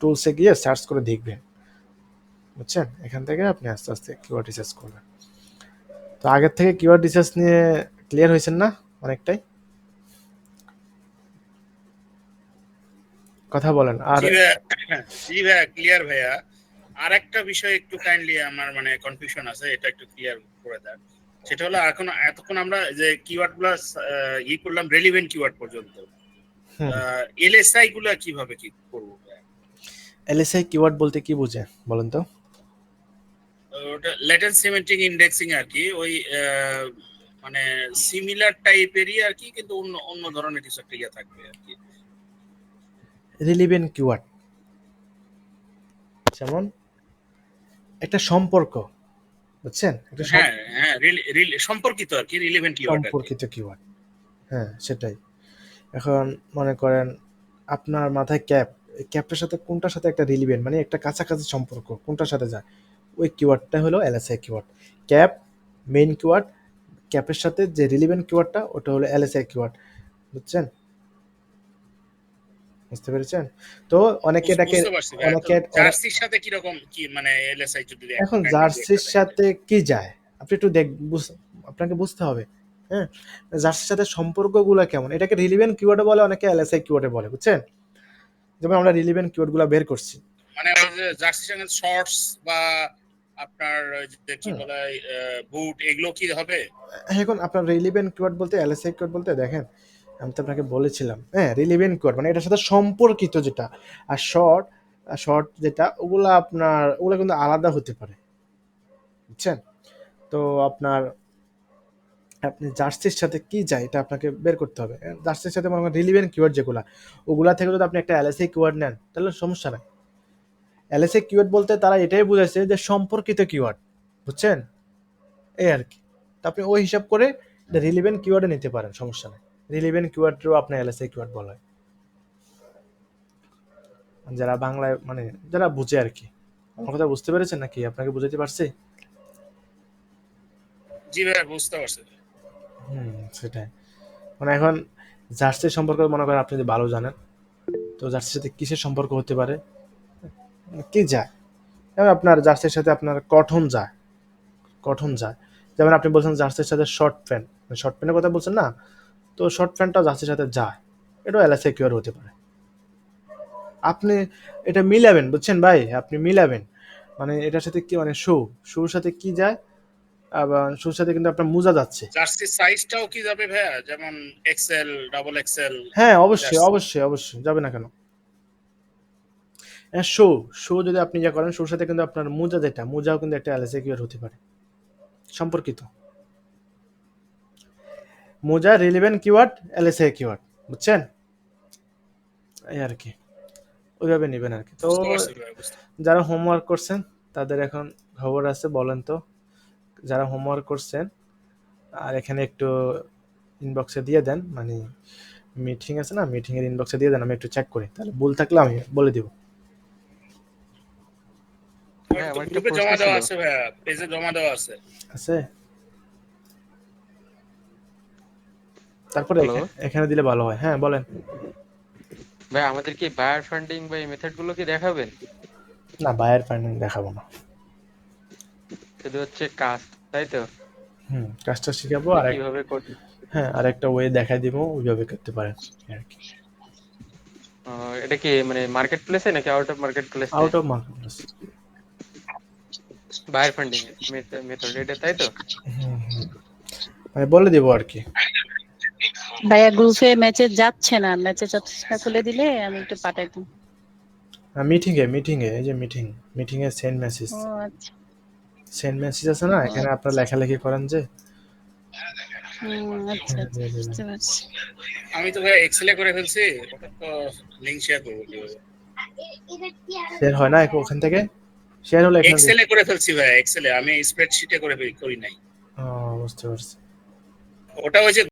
টুলসে গিয়ে সার্চ করে দেখবেন, বুঝছেন? এখান থেকে আপনি আস্তে আস্তে কিওয়ার্ড রিসার্চ করবেন। তো আগের থেকে কিওয়ার্ড রিসার্চ নিয়ে ক্লিয়ার হয়েছেন না অনেকটাই? কথা বলেন। আর জি ভাইয়া, ক্লিয়ার ভাইয়া। আর একটা বিষয় একটু কাইন্ডলি আমার মানে কনফিউশন আছে, এটা একটু ক্লিয়ার করে দেন। সেটা হলো এখন এতক্ষণ আমরা যে কিওয়ার্ড গুলা করলাম রেলিভেন্ট কিওয়ার্ড পর্যন্ত, এলএসআই গুলা কিভাবে কি করবো? এলএসআই কিওয়ার্ড বলতে কি বুঝে বলেন তো? ওটা ল্যাটেন্ট সিমেন্টিক ইন্ডেক্সিং আর কি, ওই মানে সিমিলার টাইপেরই আর কি, কিন্তু অন্য অন্য ধরনের কিছু একটা ইয়ে থাকবে আর কি। রিলিভেন্ট কিওয়ার্ড যেমন একটা সম্পর্ক, বুঝছেন? একটা হ্যাঁ হ্যাঁ, সম্পর্কিত আর কি, রিলেভেন্ট কিওয়ার্ড আর কি। সম্পর্কিত কিওয়ার্ড, হ্যাঁ সেটাই। এখন মনে করেন আপনার মাথায় ক্যাপ, এই ক্যাপটার সাথে কোনটার সাথে একটা রিলিভেন্ট মানে একটা কাছাকাছি সম্পর্ক কোনটার সাথে যায়, ওই কিওয়ার্ডটা হলো LSI keyword. Cap main keyword, ক্যাপের সাথে যে রিলিভেন্ট কিওয়ার্ডটা ওটা হলো এলএসআই কিওয়ার্ড, বুঝছেন? বুঝতে পেরেছেন? তো অনেকে এটাকে বুঝতে পারছি ভাই। তো অনেকে জার্সির সাথে কি রকম কি মানে এলএসআই যদি এখন জার্সির সাথে কি যায় আপনি একটু আপনাকে বুঝতে হবে, হ্যাঁ জার্সির সাথে সম্পর্কগুলো কেমন, এটাকে রিলিভেন্ট কিওয়ার্ডে বলে, অনেকে এলএসআই কিওয়ার্ডে বলে, বুঝছেন? যেমন আমরা রিলিভেন্ট কিওয়ার্ডগুলো বের করছি, মানে জার্সির সঙ্গে শর্টস বা আপনার যে কি বলে বুট, এগুলো কি হবে? এখন আপনার রিলিভেন্ট কিওয়ার্ড বলতে এলএসআই কিওয়ার্ড বলতে দেখেন, আমি তো আপনাকে বলেছিলাম, হ্যাঁ রিলিভেন্ট কিওয়ার্ড মানে এটার সাথে সম্পর্কিত যেটা, আর শর্ট যেটা ওগুলা কিন্তু আলাদা হতে পারে, বুঝছেন? তো আপনি জার্সির সাথে কি যায় এটা আপনাকে বের করতে হবে। জার্সির সাথে মনে করেন রিলিভেন্ট কিওয়ার্ড যেগুলা, ওগুলা থেকে যদি আপনি একটা এলএসআই কিওয়ার্ড নেন তাহলে সমস্যা নাই। এলএসআই কিওয়ার্ড বলতে তারা এটাই বুঝাইছে যে সম্পর্কিত কিওয়ার্ড, বুঝছেন? এই আর কি। তো আপনি ওই হিসাব করে রিলিভেন্ট কিওয়ার্ডে নিতে পারেন, সমস্যা নেই। রিলিভেন্ট কিওয়ার্ডও আপনার এলএসআই কিওয়ার্ড বলা হয়, যারা বাংলায় মানে যারা বুঝে আর কি। আমার কথা বুঝতে পেরেছেন নাকি? আপনাকে বুঝাতে পারছি? জি ভাই, বুঝতে পারছি। সেটাই। মানে এখন জার্সির সম্পর্কে মনে করেন আপনি যদি ভালো জানেন, তো জার্সির সাথে কিসের সম্পর্ক হতে পারে, কি যায় এবং আপনার জার্সির সাথে আপনার কটন যায়। যেমন আপনি বলছেন জার্সির সাথে শর্ট প্যান্ট, শর্ট প্যান্টের কথা বলছেন না, তো শর্ট প্যান্টটা জার্সির সাথে যায়, এটাও এলএসএকিউআর হতে পারে। আপনি এটা মিলাবেন, বুঝছেন ভাই, আপনি মিলাবেন মানে এটার সাথে কি মানে শুর সাথে কি যায়, আবার শুর সাথে কিন্তু আপনার মোজা যাচ্ছে। জার্সির সাইজটাও কি যাবে ভাইয়া, যেমন এক্সেল, ডাবল এক্সেল? হ্যাঁ অবশ্যই যাবে না কেন। শো যদি আপনি যা করেন, শোর সাথে কিন্তু আপনার মোজাও কিন্তু একটা এলএসএকিউআর হতে পারে সম্পর্কিত। মোজা রিলেভেন্ট কিওয়ার্ড, এলএসএকিউআর, বুঝছেন, এই আর কি, ওইভাবে নেবেন আর কি। তো বুঝতে পারছি ভাইয়া, যারা হোমওয়ার্ক করছেন তাদের এখন খবর আছে, বলেন তো যারা হোমওয়ার্ক করছেন, আর এখানে একটু ইনবক্সে দিয়ে দেন, মানে মিটিং আছে না, মিটিং এর ইনবক্সে দিয়ে দেন, আমি একটু চেক করি, তাহলে ভুল থাকলে আমি বলে দিব। ভাই আমার একটা গ্রুপে প্রশ্ন জমা দেওয়া ছিল। আছে ভাইয়া, পেজে জমা দেওয়া আছে। আছে, তারপরে হ্যালো এখানে দিলে ভালো হয়। হ্যাঁ বলেন। ভাই, আমাদের কি বায়ার ফান্ডিং বা এই মেথড গুলো কি দেখাবেন? না, বায়ার ফান্ডিং দেখাবো না, শুধু হচ্ছে কাজ, তাই তো? কাজটা শিখাবো, যে আর কিভাবে করতে। হ্যাঁ আর একটা ওয়ে দেখাই দিব, ওইভাবে করতে পারেন আর কি। এটা কি মানে মার্কেট প্লেসে নাকি আউট অফ মার্কেট প্লেসে? Out of market, buyer funding method এটা, তাই তো? মানে বলে দিব আর কি। ভাইয়া গ্রুপে মেসেজ যাচ্ছে না, মেসেজ খুলে দিলে আমি একটু পাঠাইতাম। মিটিং এ এই যে মিটিং এ সেন্ড আচ্ছা মেসেজ আছে না, এখানে আপনারা লেখালেখি করেন যে। আচ্ছা বুঝতে পারছি। আমি তো ভাইয়া এক্সেলে করে ফেলছি, ওটা তো লিংক শেয়ার করবো কিভাবে? শেয়ার হয় না ওখান থেকে, শেয়ার হলে এখানে। এক্সেলে করে ফেলছি ভাইয়া, এক্সেলে, আমি স্প্রেডশিটে করি নাই। বুঝতে পারছি। ওটা ওই যে